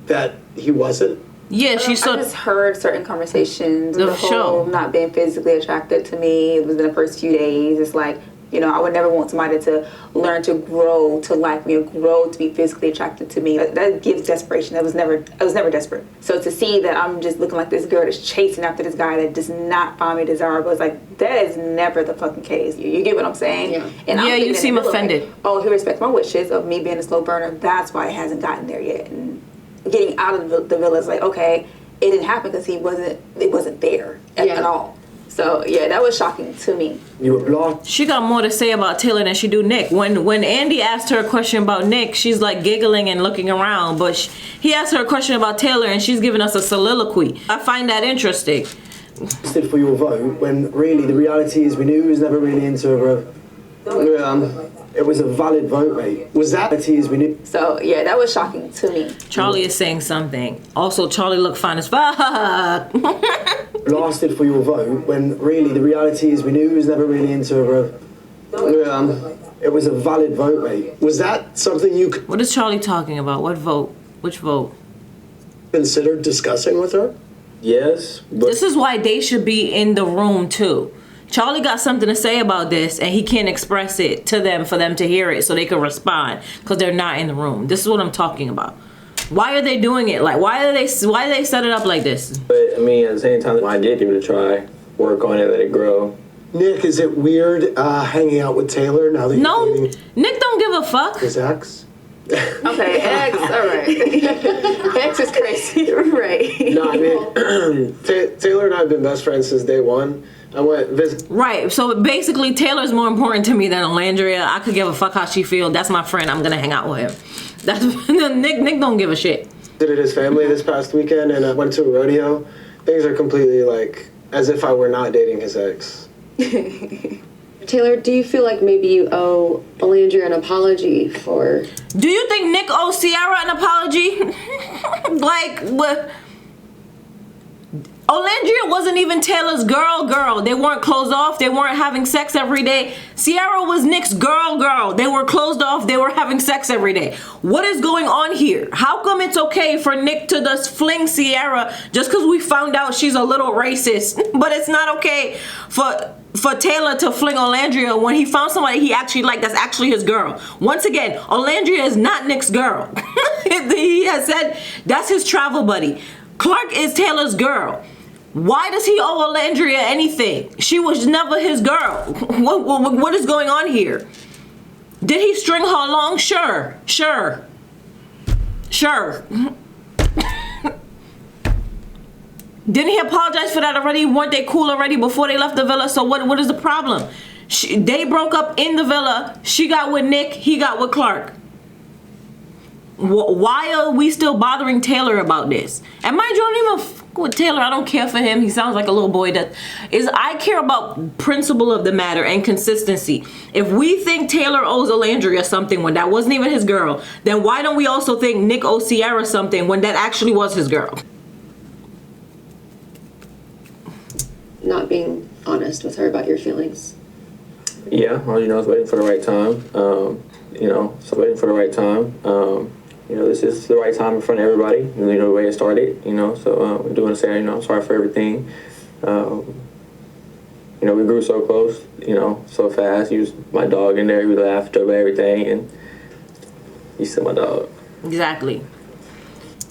that he wasn't? Yeah, I just heard certain conversations. The whole not being physically attracted to me. It was in the first few days. It's like, you know, I would never want somebody to learn to grow to like me or grow to be physically attracted to me. That gives desperation. I was never desperate. So to see that I'm just looking like this girl that's chasing after this guy that does not find me desirable, it's like, that is never the fucking case. You get what I'm saying? Yeah. And yeah, you seem offended. Like, oh, he respects my wishes of me being a slow burner. That's why it hasn't gotten there yet. And getting out of the villa is like, okay, it didn't happen because it wasn't there at all. So yeah, that was shocking to me. You were blocked. She got more to say about Taylor than she do Nick. When Andy asked her a question about Nick, she's like giggling and looking around. But he asked her a question about Taylor and she's giving us a soliloquy. I find that interesting. Stood for your vote when really the reality is we knew he was never really into her. It was a valid vote, mate. Was that we knew? So yeah, that was shocking to me. Charlie is saying something. Also, Charlie looked fine as fuck. Blasted for your vote when really the reality is we knew he was never really into her. It was a valid vote, mate. Was that something you could... What is Charlie talking about? What vote? Which vote? Considered discussing with her? Yes. But this is why they should be in the room too. Charlie got something to say about this and he can't express it to them for them to hear it so they can respond because they're not in the room. This is what I'm talking about. Why are they doing it? Like, why do they set it up like this? But I mean, at the same time, I did give it a try. Work on it, let it grow. Nick, is it weird hanging out with Taylor now that you're dating Nick don't give a fuck. his ex? Okay, ex, all right. Ex is crazy, right? No, I mean, Taylor and I have been best friends since day one. I went visit. Right, so basically Taylor's more important to me than Olandria. I could give a fuck how she feels. That's my friend. I'm gonna hang out with him. That's Nick don't give a shit. Visited his family this past weekend and I went to a rodeo. Things are completely like as if I were not dating his ex. Taylor, do you feel like maybe you owe Olandria an apology for... Do you think Nick owes Sierra an apology? Like, what? Olandria wasn't even Taylor's girl. They weren't closed off. They weren't having sex every day. Sierra was Nick's girl. They were closed off. They were having sex every day. What is going on here? How come it's okay for Nick to just fling Sierra just because we found out she's a little racist? But it's not okay for Taylor to fling Olandria when he found somebody he actually liked that's actually his girl. Once again, Olandria is not Nick's girl. He has said that's his travel buddy. Clark is Taylor's girl. Why does he owe Olandria anything? She was never his girl. What is going on here? Did he string her along? Sure. Didn't he apologize for that already? Weren't they cool already before they left the villa? So what is the problem? They broke up in the villa. She got with Nick. He got with Clark. Why are we still bothering Taylor about this? And mind you, I don't even fuck with Taylor. I don't care for him. He sounds like a little boy. I care about principle of the matter and consistency. If we think Taylor owes Alandria something when that wasn't even his girl, then why don't we also think Nick owes Sierra something when that actually was his girl? Not being honest with her about your feelings. Yeah, well, I was waiting for the right time. So waiting for the right time. This is the right time in front of everybody. The way it started. So we're doing say, I'm sorry for everything. We grew so close. So fast. You was my dog in there. We laughed about everything, and you said my dog. Exactly.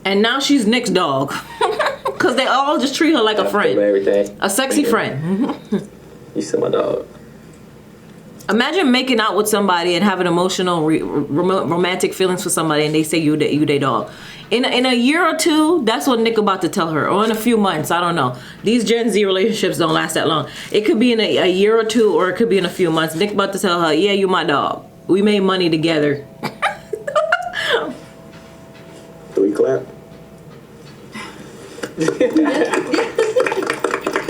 And now she's Nick's dog, because they all just treat her like a friend, everything. A sexy friend. You said my dog. Imagine making out with somebody and having emotional, romantic feelings for somebody, and they say you they dog. In a year or two, that's what Nick about to tell her, or in a few months. I don't know. These Gen Z relationships don't last that long. It could be in a year or two, or it could be in a few months. Nick about to tell her, yeah, you my dog. We made money together. Do we clap?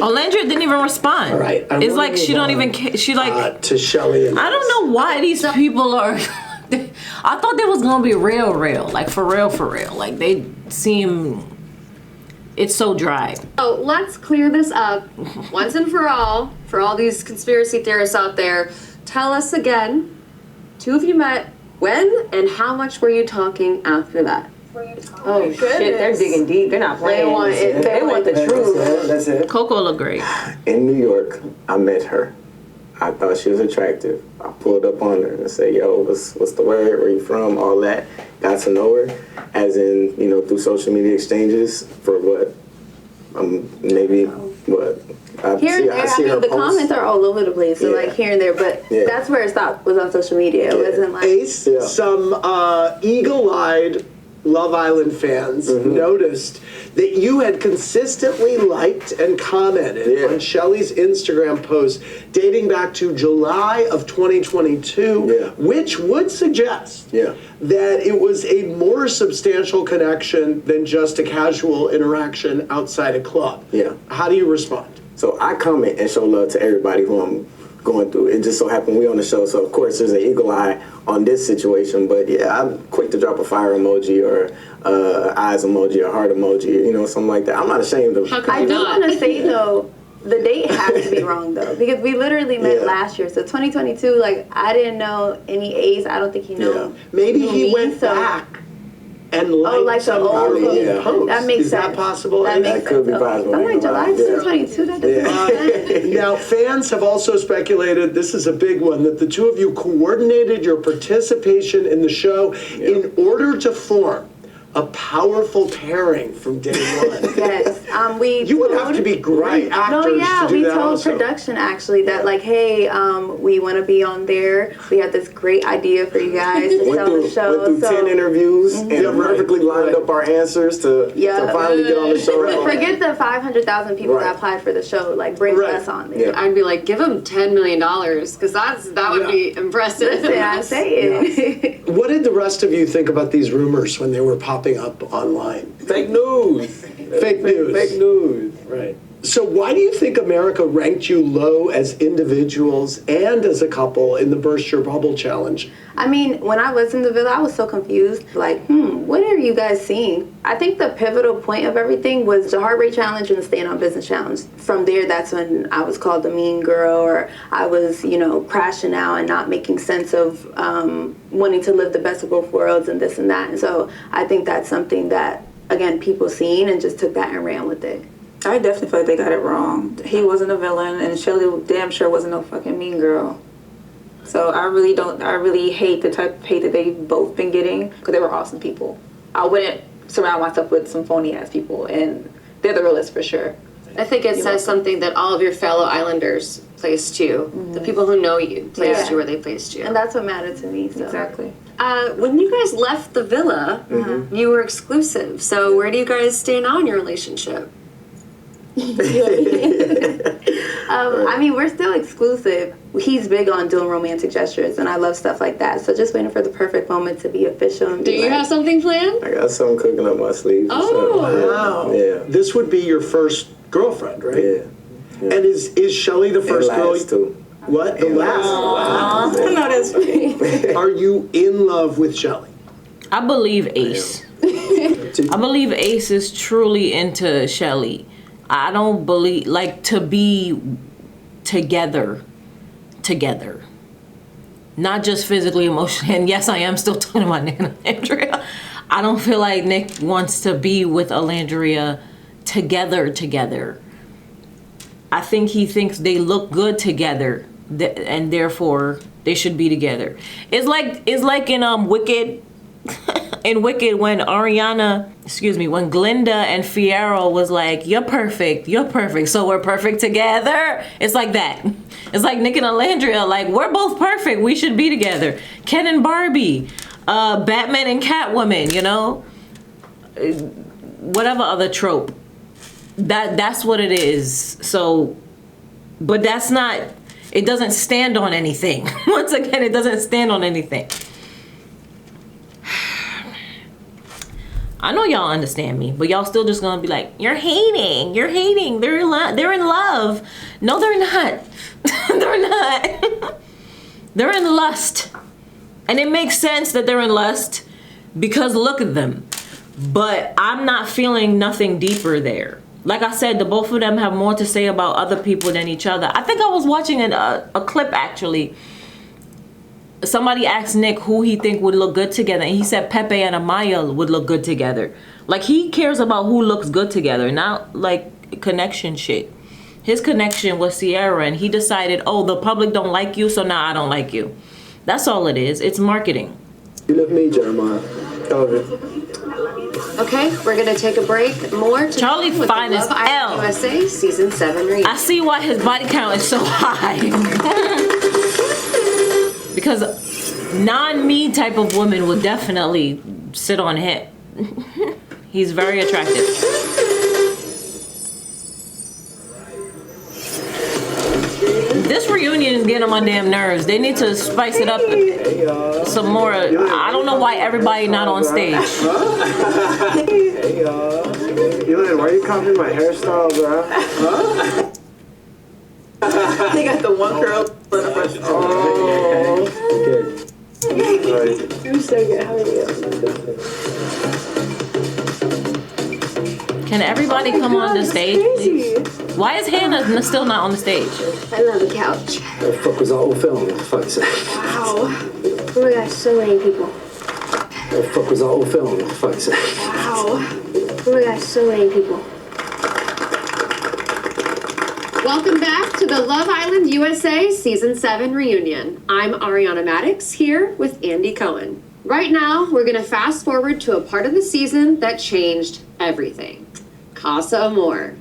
Olandria didn't even respond. All right. It's like she don't even care. She like to Shelly. And I don't know why these people are. I thought they was gonna be real, like for real. Like they seem. It's so dry. So let's clear this up once and for all these conspiracy theorists out there. Tell us again, two of you met when and how much were you talking after that? Oh shit, they're digging deep. They're not playing. They want the truth. That's it. Coco looked great. In New York, I met her. I thought she was attractive. I pulled up on her and said, yo, what's the word? Where you from? All that. Got to know her, as in, through social media exchanges for what? Maybe, what? Here and there, I mean, the comments are all over the place, so like here and there, but that's where it stopped, was on social media. It wasn't like... Ace, some eagle-eyed Love Island fans noticed that you had consistently liked and commented on Shelly's Instagram post dating back to July of 2022, which would suggest that it was a more substantial connection than just a casual interaction outside a club. How do you respond? So I comment and show love to everybody who I'm going through. It just so happened we on the show, so of course there's an eagle eye on this situation, but I'm quick to drop a fire emoji or eyes emoji or heart emoji, something like that. I'm not ashamed of it. I do want to say though, the date has to be wrong though, because we literally met last year, so 2022, like I didn't know any Ace. I don't think he knew. Maybe he went back and liked some posts. That makes Is sense. that possible? That could be possible. I'm like, July 2022, that doesn't make sense. Now, fans have also speculated, this is a big one, that the two of you coordinated your participation in the show in order to form a powerful pairing from day one. Yes, You would have to be great actors to do that. We told also. production actually that like, hey, we want to be on there. We have this great idea for you guys to sell the show. Went through 10 interviews and perfectly lined up our answers to finally get on the show. Forget the 500,000 people that applied for the show. Like, bring us on there. I'd be like, give them $10 million, because that would be impressive. Listen, I'm saying. What did the rest of you think about these rumors when they were popping up online? Fake news. Fake news. Fake news. Right. So why do you think America ranked you low as individuals and as a couple in the Burst Your Bubble Challenge? I mean, when I was in the villa, I was so confused. Like, what are you guys seeing? I think the pivotal point of everything was the Heart Rate Challenge and the Staying on Business Challenge. From there, that's when I was called the mean girl, or I was, crashing out and not making sense of wanting to live the best of both worlds and this and that. And so I think that's something that, again, people seen and just took that and ran with it. I definitely feel like they got it wrong. He wasn't a villain, and Shelly damn sure wasn't no fucking mean girl. So I really hate the type of hate that they've both been getting, because they were awesome people. I wouldn't surround myself with some phony ass people, and they're the realest for sure. I think it says something that all of your fellow Islanders placed you. The people who know you placed you where they placed you. And that's what mattered to me. So. Exactly. When you guys left the villa, you were exclusive. So where do you guys stand now in your relationship? I mean, we're still exclusive. He's big on doing romantic gestures, and I love stuff like that. So just waiting for the perfect moment to be official. And Do you have something planned? I got something cooking up my sleeve. Oh. Wow. Yeah. This would be your first girlfriend, right? Yeah. And is Shelly the first girl? Too. What? The last? Wow. No, that's funny. Are you in love with Shelly? I believe Ace. I believe Ace is truly into Shelly. I don't believe, like, to be together. Not just physically, emotionally. And yes, I am still talking about Nick and Alandria. I don't feel like Nick wants to be with Alandria together. I think he thinks they look good together, and therefore they should be together. It's like in Wicked. In Wicked, when when Glinda and Fiyero was like, you're perfect, so we're perfect together. It's like that. It's like Nick and Alandria, like, we're both perfect, we should be together. Ken and Barbie, Batman and Catwoman, you know? Whatever other trope. That's what it is. So, but that's not, it doesn't stand on anything. Once again, it doesn't stand on anything. I know y'all understand me, but y'all still just gonna be like, you're hating, they're in love. No, they're not. They're not. They're in lust. And it makes sense that they're in lust because look at them. But I'm not feeling nothing deeper there. Like I said, the both of them have more to say about other people than each other. I think I was watching a clip actually. Somebody asked Nick who he think would look good together, and he said Pepe and Amaya would look good together. Like, he cares about who looks good together, not like connection shit. His connection was Sierra, and he decided, oh, the public don't like you, so now I don't like you. That's all it is. It's marketing. You love me, Jeremiah. Okay, we're gonna take a break. More to Charlie come with fine the as Love Island L. USA Season 7 reunion. I see why his body count is so high. Because non-me type of woman would definitely sit on him. He's very attractive. This reunion is getting on my damn nerves. They need to spice it up some more. I don't know why everybody not on stage. Hey y'all. Elan, why are you copying my hairstyle, bro? Huh? They got the one curl. Oh. You're so good. How are you? Can everybody come on the stage? Why is Hannah still not on the stage? I love the couch. The fuck was that all filmed? For fuck's sake. Wow. Oh my gosh, so many people. The fuck was that all filmed? For fuck's sake. Wow. Oh my gosh, so many people. Welcome back to the Love Island USA Season 7 reunion. I'm Ariana Maddox here with Andy Cohen. Right now, we're gonna fast forward to a part of the season that changed everything. Casa Amor.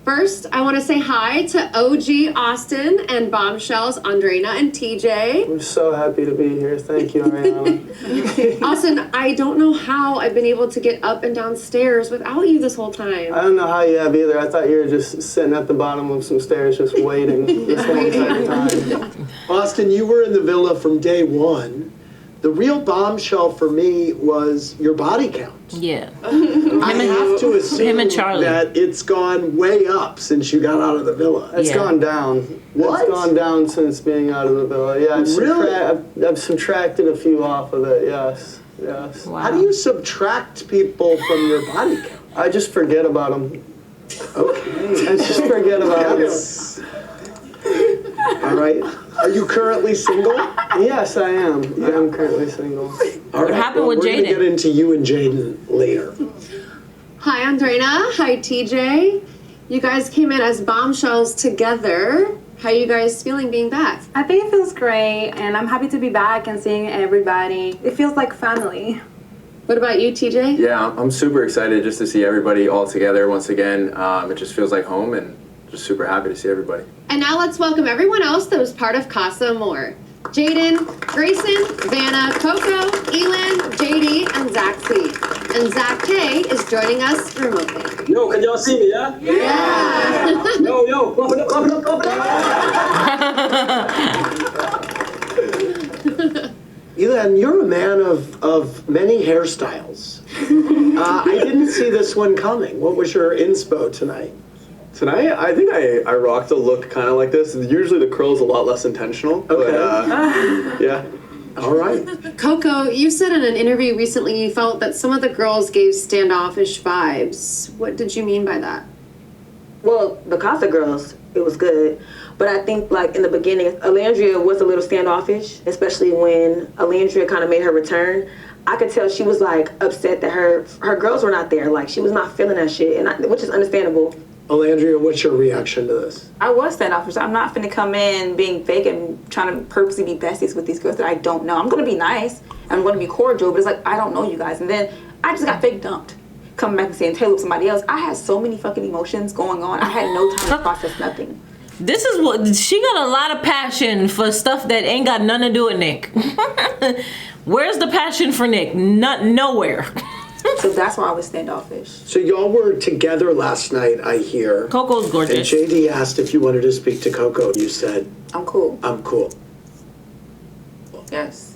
First, I want to say hi to OG Austin and Bombshells Andrena and TJ. I'm so happy to be here. Thank you, Ariana. Austin, I don't know how I've been able to get up and down stairs without you this whole time. I don't know how you have either. I thought you were just sitting at the bottom of some stairs just waiting this whole entire time. Austin, you were in the villa from day one. The real bombshell for me was your body count. Yeah. I have to assume him and Charlie. that it's gone way up since you got out of the villa. It's gone down. What? It's gone down since being out of the villa. Yeah, I've subtracted a few off of it, yes. Yes. Wow. How do you subtract people from your body count? I just forget about them. Okay. I just forget about them. All right. Are you currently single? Yes, I am. I am currently single. All right. happened with We're going to Jaden? get into you and Jaden later. Hi, Andrena. Hi, TJ. You guys came in as bombshells together. How are you guys feeling being back? I think it feels great, and I'm happy to be back and seeing everybody. It feels like family. What about you, TJ? Yeah, I'm super excited just to see everybody all together once again. It just feels like home, and just super happy to see everybody. And now let's welcome everyone else that was part of Casa Amor. Jaden, Grayson, Vanna, Coco, Elan, JD, and Zaxi. And Zach K is joining us remotely. Yo, can y'all see me, yeah? Yeah! Yo, pump it up, pump it up, pump it up! Elan, you're a man of many hairstyles. I didn't see this one coming. What was your inspo tonight? Tonight, I think I rocked a look kind of like this. Usually the curl's a lot less intentional. Okay. But, yeah. All right. Coco, you said in an interview recently you felt that some of the girls gave standoffish vibes. What did you mean by that? Well, the Casa girls, it was good. But I think, like, in the beginning, Alandria was a little standoffish, especially when Alandria kind of made her return. I could tell she was, like, upset that her girls were not there. Like, she was not feeling that shit, which is understandable. Alandria, what's your reaction to this? I was standoffish. I'm not finna come in being fake and trying to purposely be besties with these girls that I don't know. I'm gonna be nice. I'm gonna be cordial, but it's like, I don't know you guys. And then I just got fake dumped. Coming back and saying Taylor with somebody else. I had so many fucking emotions going on. I had no time to process nothing. This is what she got, a lot of passion for stuff that ain't got nothing to do with Nick. Where's the passion for Nick? Nowhere. So that's why I was standoffish. So y'all were together last night, I hear. Coco's gorgeous. And JD asked if you wanted to speak to Coco. You said, I'm cool. I'm cool. Yes.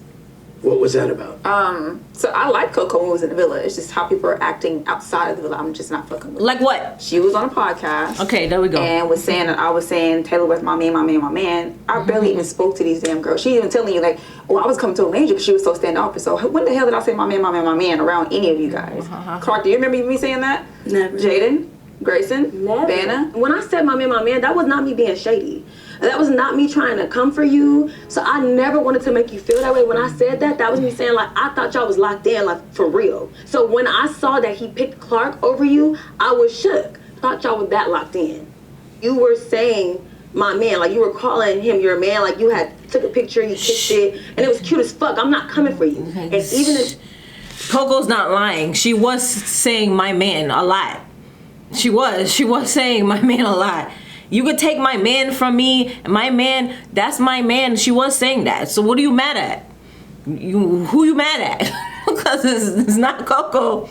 What was that about? So I like Coco when we was in the villa. It's just how people are acting outside of the villa. I'm just not fucking with. Like what? She was on a podcast. Okay, there we go. And was saying that I was saying Taylor was my man, my man, my man. I barely even spoke to these damn girls. She even telling you like, oh, I was coming to a major, but she was so standoffish. So when the hell did I say my man, my man, my man around any of you guys? Clark, do you remember me saying that? Never. Jaden? Grayson? Never. Vanna? When I said my man, that was not me being shady. That was not me trying to come for you. So I never wanted to make you feel that way. When I said that, that was me saying like, I thought y'all was locked in, like for real. So when I saw that he picked Clark over you, I was shook. Thought y'all were that locked in. You were saying my man, like you were calling him your man, like you had took a picture, you kissed it, and it was cute as fuck. I'm not coming for you. And even if Coco's not lying, she was saying my man a lot. She was saying my man a lot. You could take my man from me, my man, that's my man. She was saying that. So what are you mad at? Who you mad at? Because it's not Coco.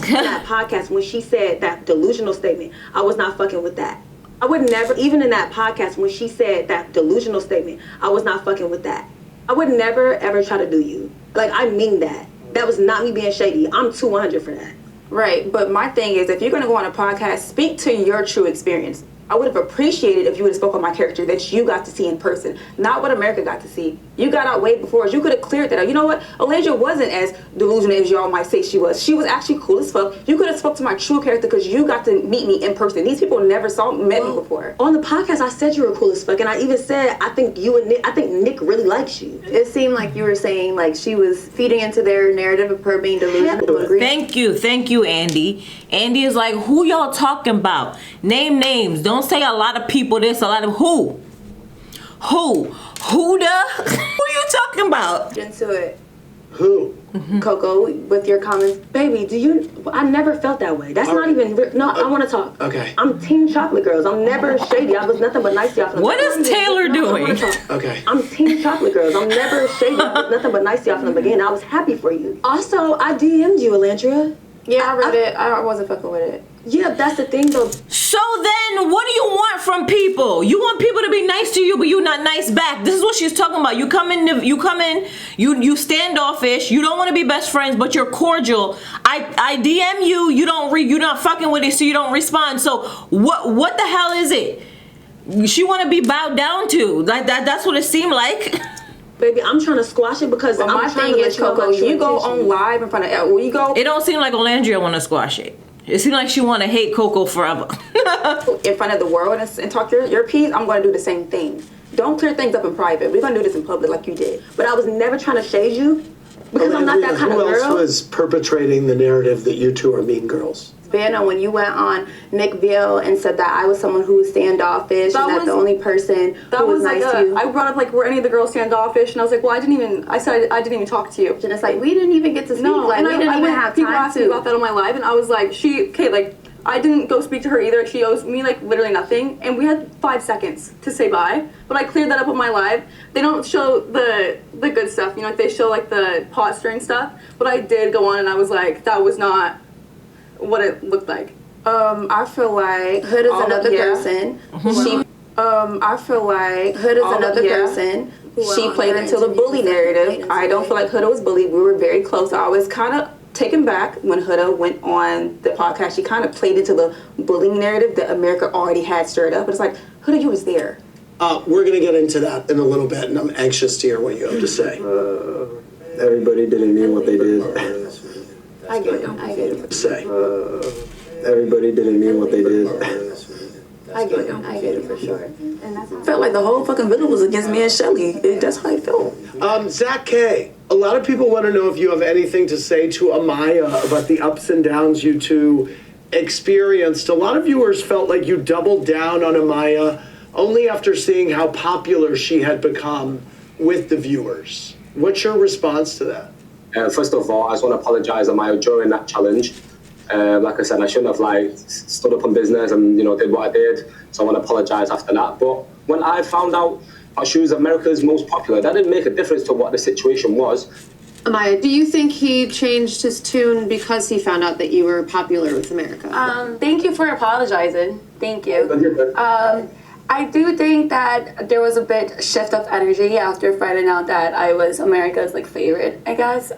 that podcast, when she said that delusional statement, I was not fucking with that. I would never, even in that podcast, when she said that delusional statement, I was not fucking with that. I would never, ever try to do you. Like, I mean that. That was not me being shady. I'm too 100 for that. Right, but my thing is, if you're going to go on a podcast, speak to your true experience. I would have appreciated if you would have spoken on my character that you got to see in person, not what America got to see. You got out way before us. You could have cleared that out. You know what? Alandria wasn't as delusional as y'all might say she was. She was actually cool as fuck. You could have spoke to my true character because you got to meet me in person. These people never met me before. On the podcast, I said you were cool as fuck, and I even said I think Nick really likes you. It seemed like you were saying like she was feeding into their narrative of her being delusional. Thank you, Andy. Andy is like, who y'all talking about? Name names. Don't say a lot of people this, a lot of who. Who the? Who are you talking about? Into it. Who? Coco, with your comments. Baby, I never felt that way. That's not even, no, I want to talk. Okay. I'm Team Chocolate Girls. I'm never shady. I was nothing but nice to y'all. What is Taylor doing? Okay. I'm Team Chocolate Girls. I'm never shady. I was nothing but nice to y'all from the beginning. I was happy for you. Also, I DM'd you, Alandria. Yeah, I read it. I wasn't fucking with it. Yeah, that's the thing though. So then, what do you want from people? You want people to be nice to you, but you not nice back. This is what she's talking about. You come in, you standoffish. You don't want to be best friends, but you're cordial. I DM you, you're not fucking with it, so you don't respond. So what the hell is it? She want to be bowed down to? Like that's what it seemed like. Baby, I'm trying to squash it because well, my thing is, Coco, you go on live in front of, you go. It don't seem like Alandria want to squash it. It seems like she want to hate Coco forever. In front of the world and talk your piece, I'm going to do the same thing. Don't clear things up in private. We're going to do this in public like you did. But I was never trying to shade you because I'm not that kind of girl. Who else was perpetrating the narrative that you two are mean girls? Vanna, when you went on Nick Ville and said that I was someone who was standoffish and that the only person who was nice to you. I brought up like, were any of the girls standoffish? And I was like, well, I said I didn't even talk to you. And it's like, we didn't even get to speak. No, like, and we didn't even have people time asked me about that on my live, and I was like, I didn't go speak to her either. She owes me like literally nothing, and we had 5 seconds to say bye. But I cleared that up on my live. They don't show the good stuff, you know, like they show like the pot stirring stuff. But I did go on and I was like, that was not what it looked like. I feel like Hood is another person. I feel like Hood is another person. She played into the bully narrative. I don't feel like Huda was bullied. We were very close. I was kind of taken back when Huda went on the podcast. She kind of played into the bullying narrative that America already had stirred up. But it's like, Huda, you was there. We're going to get into that in a little bit, and I'm anxious to hear what you have to say. Everybody didn't mean what they did. I get it. Say. Everybody didn't mean what they did. I get it for sure. Felt like the whole fucking villa was against me and Shelly. That's how I felt. Zach K, a lot of people want to know if you have anything to say to Amaya about the ups and downs you two experienced. A lot of viewers felt like you doubled down on Amaya only after seeing how popular she had become with the viewers. What's your response to that? First of all, I just want to apologize, Amaya, during that challenge. Like I said, I shouldn't have stood up on business and did what I did. So I want to apologize after that. But when I found out she was America's most popular, that didn't make a difference to what the situation was. Amaya, do you think he changed his tune because he found out that you were popular with America? Thank you for apologizing. Thank you. I do think that there was a bit shift of energy after finding out that I was America's favorite, I guess.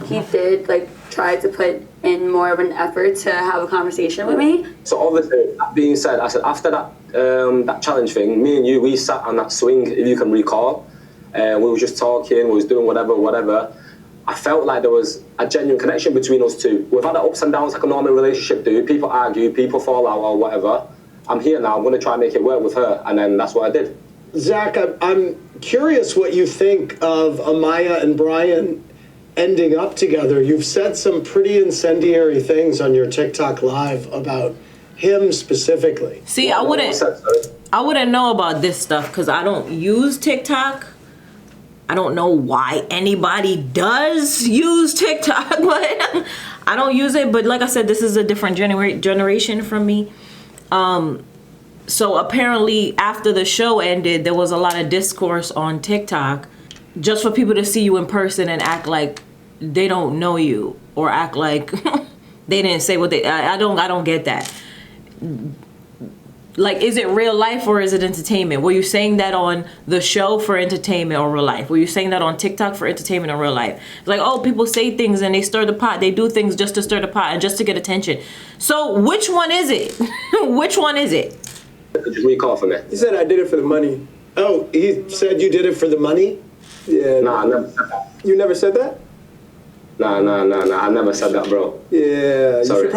He did try to put in more of an effort to have a conversation with me. So obviously, that being said, I said after that challenge thing, me and you, we sat on that swing, if you can recall. We were just talking, we was doing whatever. I felt like there was a genuine connection between us two. We've had the ups and downs like a normal relationship do. People argue, people fall out or whatever. I'm here now, I'm going to try and make it work with her, and then that's what I did. Zach, I'm curious what you think of Amaya and Brian ending up together. You've said some pretty incendiary things on your TikTok live about him specifically. See, I wouldn't know about this stuff because I don't use TikTok. I don't know why anybody does use TikTok, but I don't use it. But like I said, this is a different generation from me. So apparently after the show ended, there was a lot of discourse on TikTok just for people to see you in person and act like they don't know you or act like they didn't say what they, I don't get that. Like, is it real life or is it entertainment? Were you saying that on the show for entertainment or real life? Were you saying that on TikTok for entertainment or real life? Like, oh, people say things and they stir the pot. They do things just to stir the pot and just to get attention. So which one is it? Which one is it? Just recall for me. He said I did it for the money. Oh, he said you did it for the money? Yeah. Nah, I never said that. You never said that? Nah, I never said that, bro. Yeah, Sorry,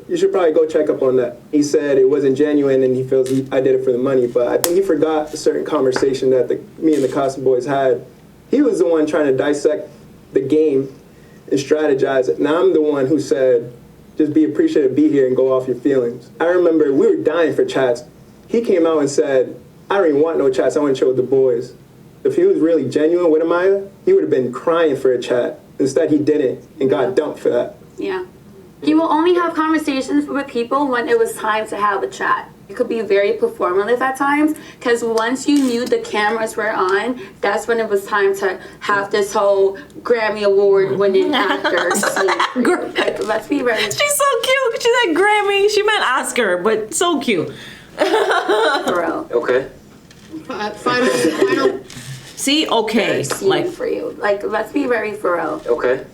you should probably go check up on that. He said it wasn't genuine and he feels I did it for the money, but I think he forgot a certain conversation that me and the Costa boys had. He was the one trying to dissect the game and strategize it. Now I'm the one who said, just be appreciative, be here and go off your feelings. I remember we were dying for chats. He came out and said, I don't even want no chats, I want to chill with the boys. If he was really genuine with Amaya, he would have been crying for a chat. Instead, he didn't and got dumped for that. Yeah. You will only have conversations with people when it was time to have a chat. It could be very performative at times because once you knew the cameras were on, that's when it was time to have this whole Grammy Award winning actor. Let's be ready. She's so cute. She said Grammy. She meant Oscar, but so cute. Bro. Okay. Final. See, okay. Like for you. Let's be very for real. Okay.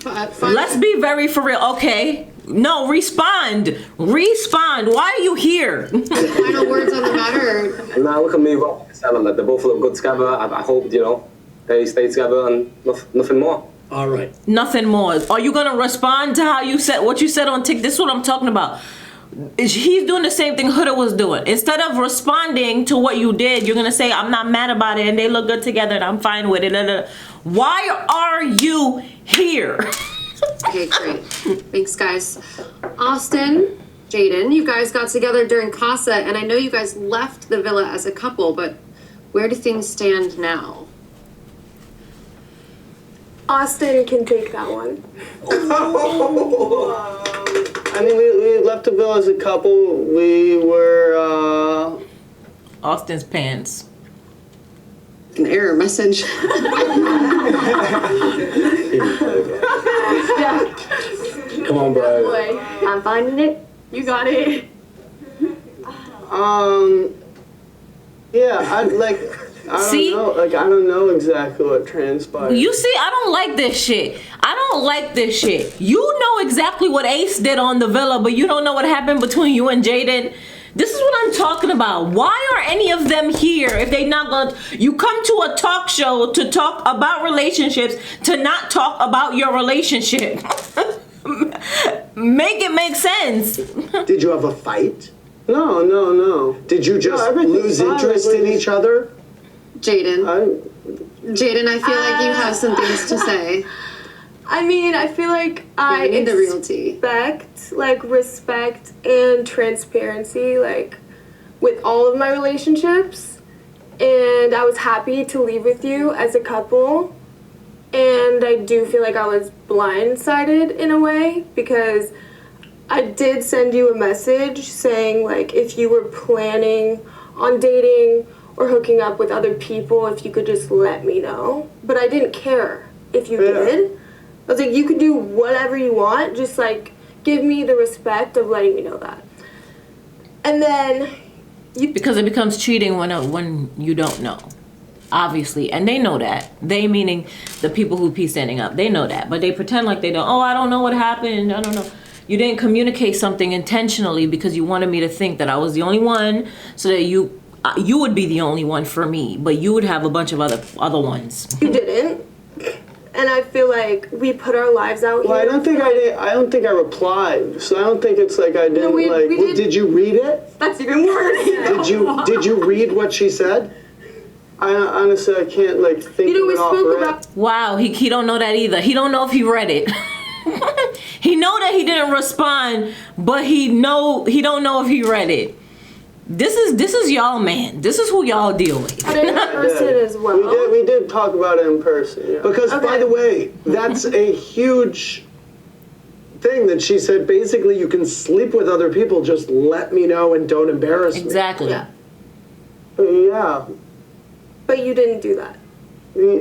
Let's be very for real. Okay. No, respond. Why are you here? Final words on the matter. Now we can move on. They're both look good together. I hope, they stay together and nothing more. All right. Nothing more. Are you going to respond to how you said what you said on TikTok? This is what I'm talking about. He's doing the same thing Huda was doing. Instead of responding to what you did, you're going to say, I'm not mad about it and they look good together and I'm fine with it. Why are you here? Okay, great. Thanks, guys. Austin, Jaden, you guys got together during Casa, and I know you guys left the villa as a couple, but where do things stand now? Austin can take that one. I mean, we left the villa as a couple. We were, Austin's pants. An error message. Come on, bro. I'm finding it. You got it. yeah, I don't know exactly what transpired. You see, I don't like this shit. You know exactly what Ace did on the villa, but you don't know what happened between you and Jaden. This is what I'm talking about. Why are any of them here if they not gonna... You come to a talk show to talk about relationships, to not talk about your relationship. Make it make sense. Did you have a fight? No. Did you just lose interest in each other? Jaden, I feel like you have some things to say. I mean, I feel like I need the realty. expect like respect and transparency like with all of my relationships, and I was happy to leave with you as a couple, and I do feel like I was blindsided in a way because I did send you a message saying like if you were planning on dating or hooking up with other people, if you could just let me know, but I didn't care if you did. I was like, you could do whatever you want, just like give me the respect of letting me know that. And then because it becomes cheating when you don't know, obviously, and they know that. They meaning the people who be standing up. They know that, but they pretend like they don't. Oh, I don't know what happened. I don't know. You didn't communicate something intentionally because you wanted me to think that I was the only one, so that you would be the only one for me, but you would have a bunch of other ones. You didn't. And I feel like we put our lives out Well, here. I don't think I replied. So I don't think it's like I didn't did you read it? That's even worse. Did you read what she said? I honestly I can't like think of it off rip. Wow, he don't know that either. He don't know if he read it. He know that he didn't respond, but he don't know if he read it. This is y'all, man. This is who y'all deal with. But in person as well. We did talk about it in person. Yeah. Because, by the way, that's a huge thing that she said. Basically, you can sleep with other people. Just let me know and don't embarrass me. Exactly. Yeah. Yeah. But you didn't do that.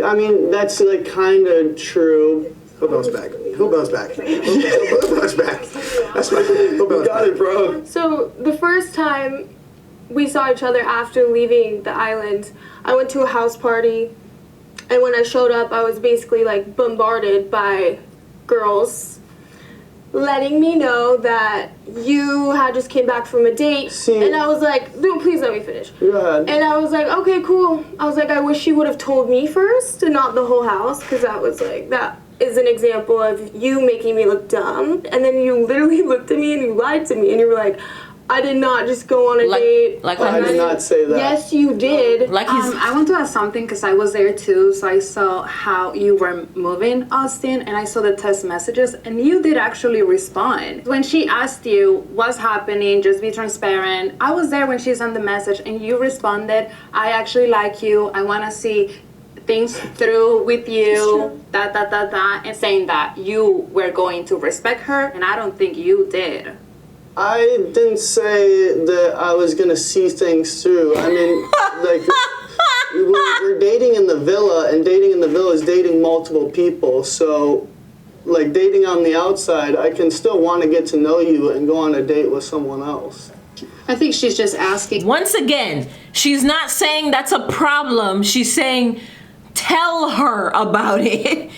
I mean, that's like kind of true. Who bounce back? Who bounce back? Who bounce back? That's my. Who bounce got it, bro. So the first time we saw each other after leaving the island, I went to a house party, and when I showed up, I was basically like bombarded by girls letting me know that you had just came back from a date. And I was like, dude, please let me finish. Go ahead. And I was like, okay, cool. I was like, I wish you would have told me first and not the whole house, because that was like, that is an example of you making me look dumb. And then you literally looked at me and you lied to me and you were like, I did not just go on a date. I did not say that. Yes, you did. I want to ask something because I was there too, so I saw how you were moving, Austin, and I saw the text messages, and you did actually respond. When she asked you what's happening, just be transparent. I was there when she sent the message, and you responded, I actually like you, I want to see things through with you, and saying that you were going to respect her, and I don't think you did. I didn't say that I was gonna see things through. I mean, like, we're dating in the villa, and dating in the villa is dating multiple people. So, like, dating on the outside, I can still want to get to know you and go on a date with someone else. I think she's just asking. Once again, she's not saying that's a problem. She's saying, tell her about it.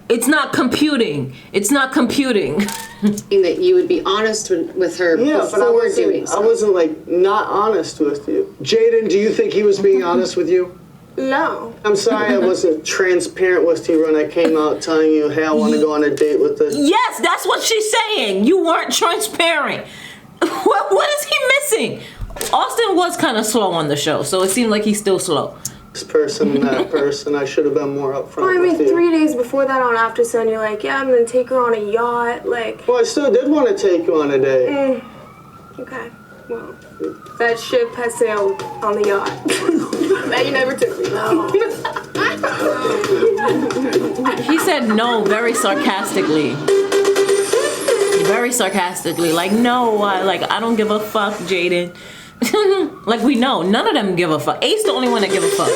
It's not computing. It's not computing. That you would be honest with her before doing so. I wasn't like not honest with you. Jaden, do you think he was being honest with you? No. I'm sorry I wasn't transparent with you when I came out telling you, hey, I want to go on a date with this. Yes, that's what she's saying. You weren't transparent. What is he missing? Austin was kind of slow on the show, so it seemed like he's still slow. This person and that person, I should have been more upfront Well, I mean, with you. 3 days before that on AfterSun, you're like, yeah, I'm going to take her on a yacht, like... Well, I still did want to take you on a date. Okay, well, that ship has sailed on the yacht. That you never took me. He said no very sarcastically. very sarcastically, like, no, I don't give a fuck, Jaden. Like, we know, none of them give a fuck. Ace the only one that give a fuck.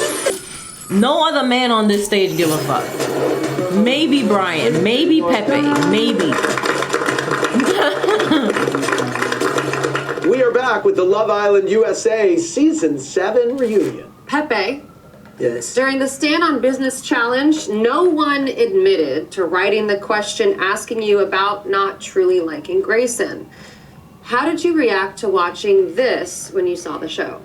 No other man on this stage give a fuck. Maybe Brian, maybe Pepe, maybe. We are back with the Love Island USA Season 7 reunion. Pepe, Yes. during the Stand on Business challenge, no one admitted to writing the question asking you about not truly liking Grayson. How did you react to watching this when you saw the show?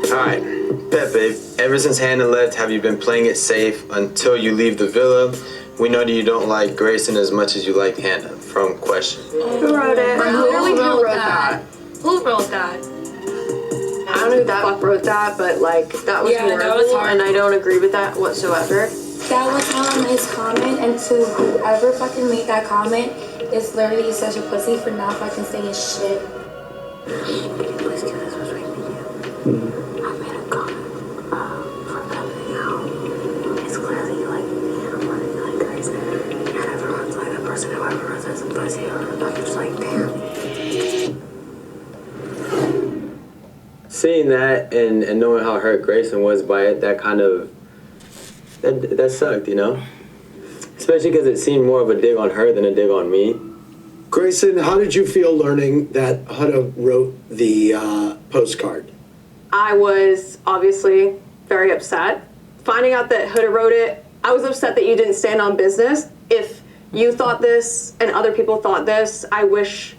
Alright, Pepe, ever since Hannah left, have you been playing it safe until you leave the villa? We know that you don't like Grayson as much as you like Hannah. From question. Who wrote it? Who wrote that? Who wrote that? I don't know who that fuck wrote that, but like that was Yeah, horrible, that was hard. and I don't agree with that whatsoever. That was his comment, and to whoever fucking made that comment, it's literally such a pussy for not fucking saying shit. Seeing that and knowing how hurt Grayson was by it, that kind of that sucked, you know? Especially because it seemed more of a dig on her than a dig on me. Grayson, how did you feel learning that Huda wrote the postcard? I was obviously very upset. Finding out that Huda wrote it, I was upset that you didn't stand on business. If you thought this and other people thought this, I wish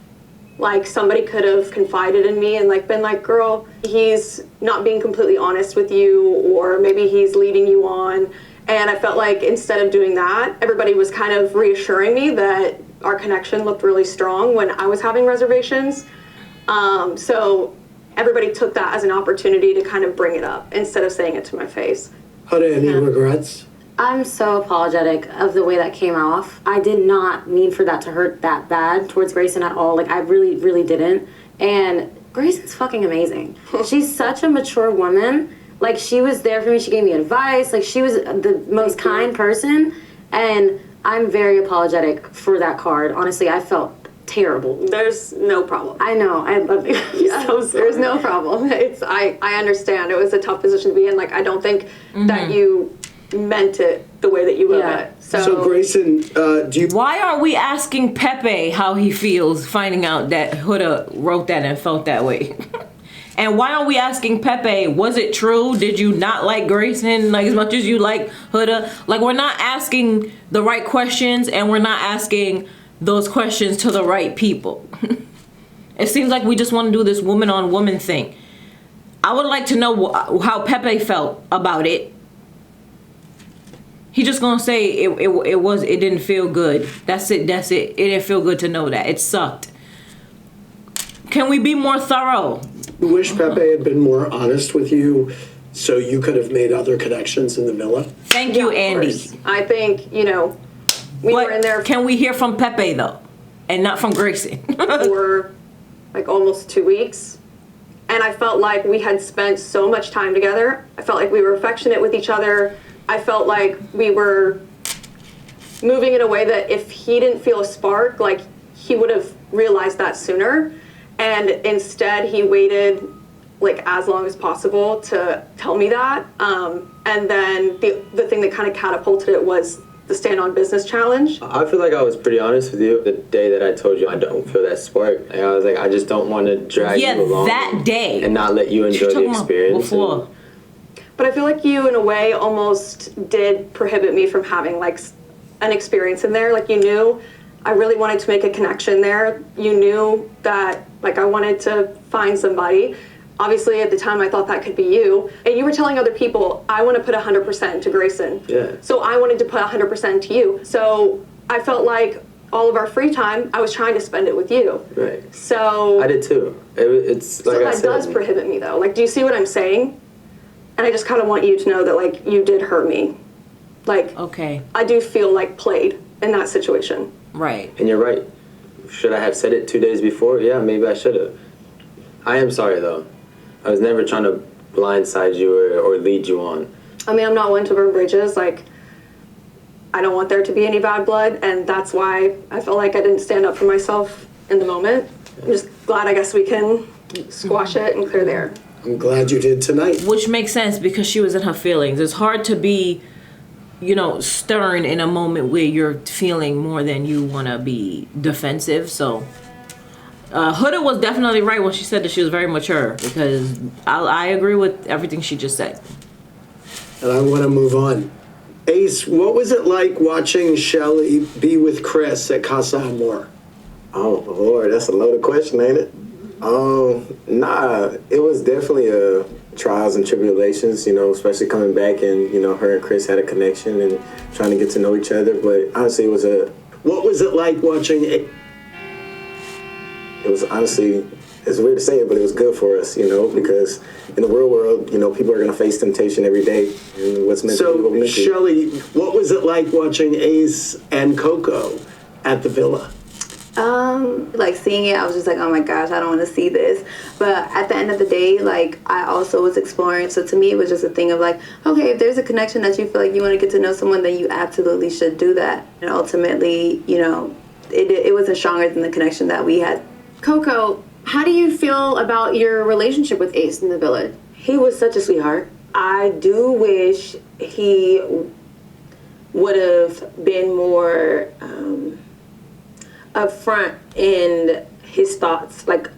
like somebody could have confided in me and like been like, girl, he's not being completely honest with you, or maybe he's leading you on. And I felt like instead of doing that, everybody was kind of reassuring me that our connection looked really strong when I was having reservations. So everybody took that as an opportunity to kind of bring it up instead of saying it to my face. Huda, any regrets? I'm so apologetic of the way that came off. I did not mean for that to hurt that bad towards Grayson at all. Like, I really, really didn't. And Grayson's fucking amazing. She's such a mature woman. Like, she was there for me. She gave me advice. Like, she was the most kind person. And I'm very apologetic for that card. Honestly, I felt terrible. There's no problem. I know. I love you. Yeah, there's no problem. I understand. It was a tough position to be in. Like, I don't think that you meant it the way that you wrote it. So Grayson, Why are we asking Pepe how he feels finding out that Huda wrote that and felt that way? And why aren't we asking Pepe, was it true? Did you not like Grayson like as much as you like Huda? Like, we're not asking the right questions, and we're not asking those questions to the right people. It seems like we just want to do this woman on woman thing. I would like to know how Pepe felt about it. He just gonna say it didn't feel good. That's it. It didn't feel good to know that. It sucked. Can we be more thorough? you wish Pepe had been more honest with you so you could have made other connections in the villa? Thank you, Andy. I think, we were in there. Can we hear from Pepe though? And not from Grayson. For like almost 2 weeks. And I felt like we had spent so much time together. I felt like we were affectionate with each other. I felt like we were moving in a way that if he didn't feel a spark, like he would have realized that sooner. And instead he waited like as long as possible to tell me that. And then the thing that kind of catapulted it was the Stand on Business challenge. I feel like I was pretty honest with you the day that I told you I don't feel that spark. Like, I was like, I just don't want to drag you along that day. And not let you enjoy the experience. But I feel like you, in a way, almost did prohibit me from having like an experience in there. Like, you knew I really wanted to make a connection there. You knew that like I wanted to find somebody. Obviously, at the time, I thought that could be you. And you were telling other people, I want to put 100% to Grayson. Yeah. So I wanted to put 100% to you. So I felt like all of our free time, I was trying to spend it with you. Right. So I did too. It's like so I that said. does prohibit me, though. Like, do you see what I'm saying? And I just kind of want you to know that, like, you did hurt me. Like, okay. I do feel like played in that situation. Right. And you're right. Should I have said it 2 days before? Yeah, maybe I should have. I am sorry though. I was never trying to blindside you or lead you on. I mean, I'm not one to burn bridges. Like, I don't want there to be any bad blood, and that's why I felt like I didn't stand up for myself in the moment. I'm just glad, I guess, we can squash it and clear the air. I'm glad you did tonight. Which makes sense because she was in her feelings. It's hard to be, stern in a moment where you're feeling more than you want to be defensive. So Huda was definitely right when she said that she was very mature, because I agree with everything she just said. And I want to move on. Ace, what was it like watching Shelly be with Chris at Casa Amor? Oh, Lord, that's a loaded question, ain't it? Nah, it was definitely trials and tribulations, especially coming back and, her and Chris had a connection and trying to get to know each other. But honestly, it was What was it like watching it? It was honestly, it's weird to say it, but it was good for us, because in the real world, people are going to face temptation every day. And what's meant to be, what meant to be. Shelly, what was it like watching Ace and Coco at the villa? Like seeing it, I was just like, oh my gosh, I don't want to see this. But at the end of the day, like, I also was exploring. So to me, it was just a thing of like, okay, if there's a connection that you feel like you want to get to know someone, then you absolutely should do that. And ultimately, it wasn't stronger than the connection that we had. Coco, how do you feel about your relationship with Ace in the village? He was such a sweetheart. I do wish he would have been more upfront in his thoughts. Like,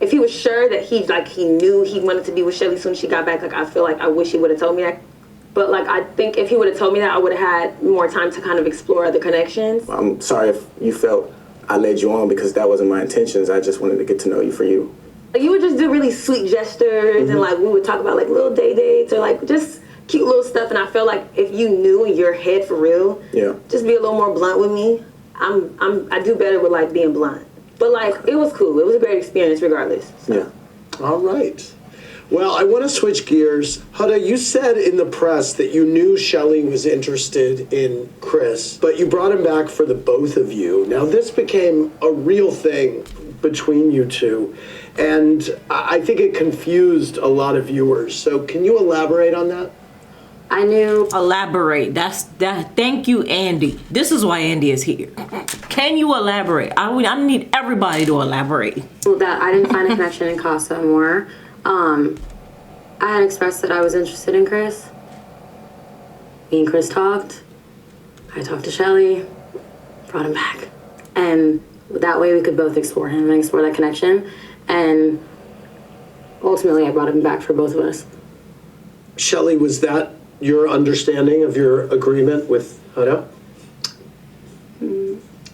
if he was sure that he knew he wanted to be with Shelly as soon as she got back, like, I feel like I wish he would have told me that. But, like, I think if he would have told me that, I would have had more time to kind of explore other connections. I'm sorry if you felt I led you on, because that wasn't my intentions. I just wanted to get to know you for you. Like, you would just do really sweet gestures, and, like, we would talk about, like, little day dates or, like, just cute little stuff. And I feel like if you knew in your head for real, just be a little more blunt with me. I do better with, like, being blunt. But, like, it was cool. It was a great experience regardless. So. Yeah. All right. Well, I want to switch gears. Huda, you said in the press that you knew Shelly was interested in Chris, but you brought him back for the both of you. Now, this became a real thing between you two, and I think it confused a lot of viewers. So can you elaborate on that? I knew. Elaborate. Thank you, Andy. This is why Andy is here. Can you elaborate? I need everybody to elaborate. Well, that I didn't find a connection in Casa Amor. I had expressed that I was interested in Chris. Me and Chris talked. I talked to Shelly, brought him back. And that way we could both explore him and explore that connection. And ultimately I brought him back for both of us. Shelly, was that your understanding of your agreement with Huda?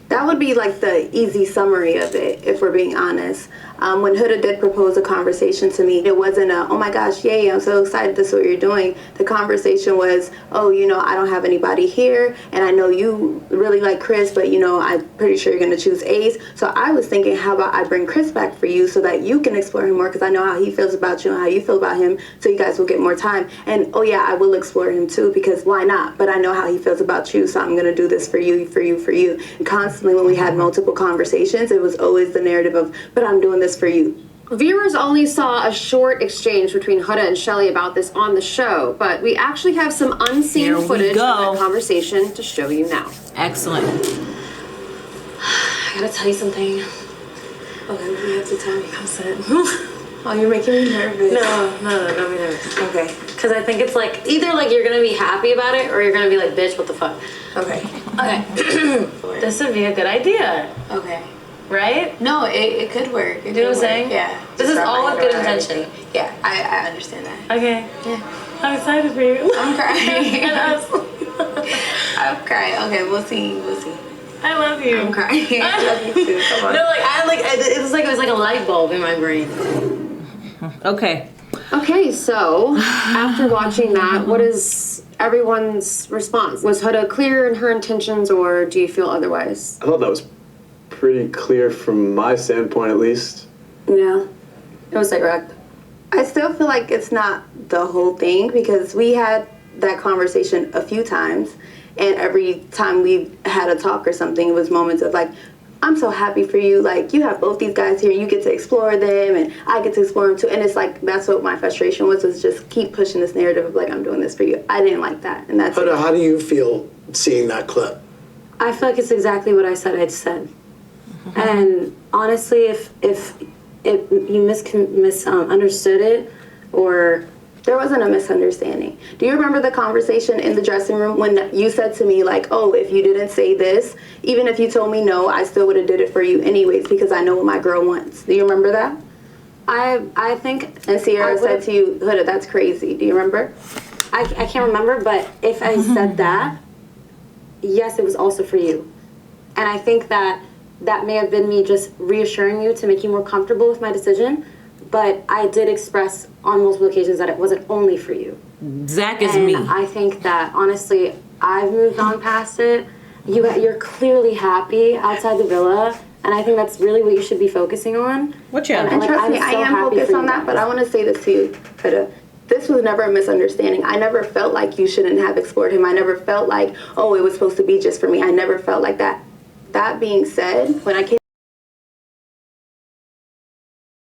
That would be like the easy summary of it, if we're being honest. When Huda did propose a conversation to me, it wasn't a, oh my gosh, yay, I'm so excited, this is what you're doing. The conversation was, oh, I don't have anybody here, and I know you really like Chris, but I'm pretty sure you're gonna choose Ace. So I was thinking, how about I bring Chris back for you so that you can explore him more, because I know how he feels about you and how you feel about him, so you guys will get more time. And oh yeah, I will explore him too, because why not? But I know how he feels about you, so I'm gonna do this for you, for you, for you. And constantly when we had multiple conversations, it was always the narrative of, but I'm doing this for you. Viewers only saw a short exchange between Huda and Shelly about this on the show, but we actually have some unseen footage of that conversation to show you now. Excellent. I gotta tell you something. Okay, you have to tell me. I'm sad. Oh, you're making me nervous. No, don't be nervous. Okay. Because I think it's like, either like you're gonna be happy about it or you're gonna be like, bitch, what the fuck? Okay. This would be a good idea. Okay. Right? No, it could work. You know what I'm saying? Yeah. This is all with good intention. Yeah, I understand that. Okay. Yeah. I'm excited for you. I'm crying. I'm crying. Okay, we'll see. I love you. I'm crying. I love you too. Come on. No, it was like a light bulb in my brain. Okay, so after watching that, what is everyone's response? Was Huda clear in her intentions, or do you feel otherwise? I thought that was pretty clear from my standpoint, at least. Yeah, it was direct. I still feel like it's not the whole thing, because we had that conversation a few times, and every time we had a talk or something, it was moments of like, I'm so happy for you. Like, you have both these guys here. You get to explore them, and I get to explore them too. And it's like, that's what my frustration was just keep pushing this narrative of like, I'm doing this for you. I didn't like that, and that's Huda, how do you feel seeing that clip? I feel like it's exactly what I said I'd said. And honestly, if you misunderstood it, or there wasn't a misunderstanding. Do you remember the conversation in the dressing room when you said to me like, oh, if you didn't say this, even if you told me no, I still would have did it for you anyways because I know what my girl wants. Do you remember that? I think, and Sierra said to you, Huda, that's crazy. Do you remember? I can't remember, but if I said that, yes, it was also for you. And I think that may have been me just reassuring you to make you more comfortable with my decision. But I did express on multiple occasions that it wasn't only for you. Zach is me. I think that, honestly, I've moved on past it. You're clearly happy outside the villa, and I think that's really what you should be focusing on. What you And trust me, I am focused on that, but I want to say this to you, Huda. This was never a misunderstanding. I never felt like you shouldn't have explored him. I never felt like, oh, it was supposed to be just for me. I never felt like that. That being said, when I came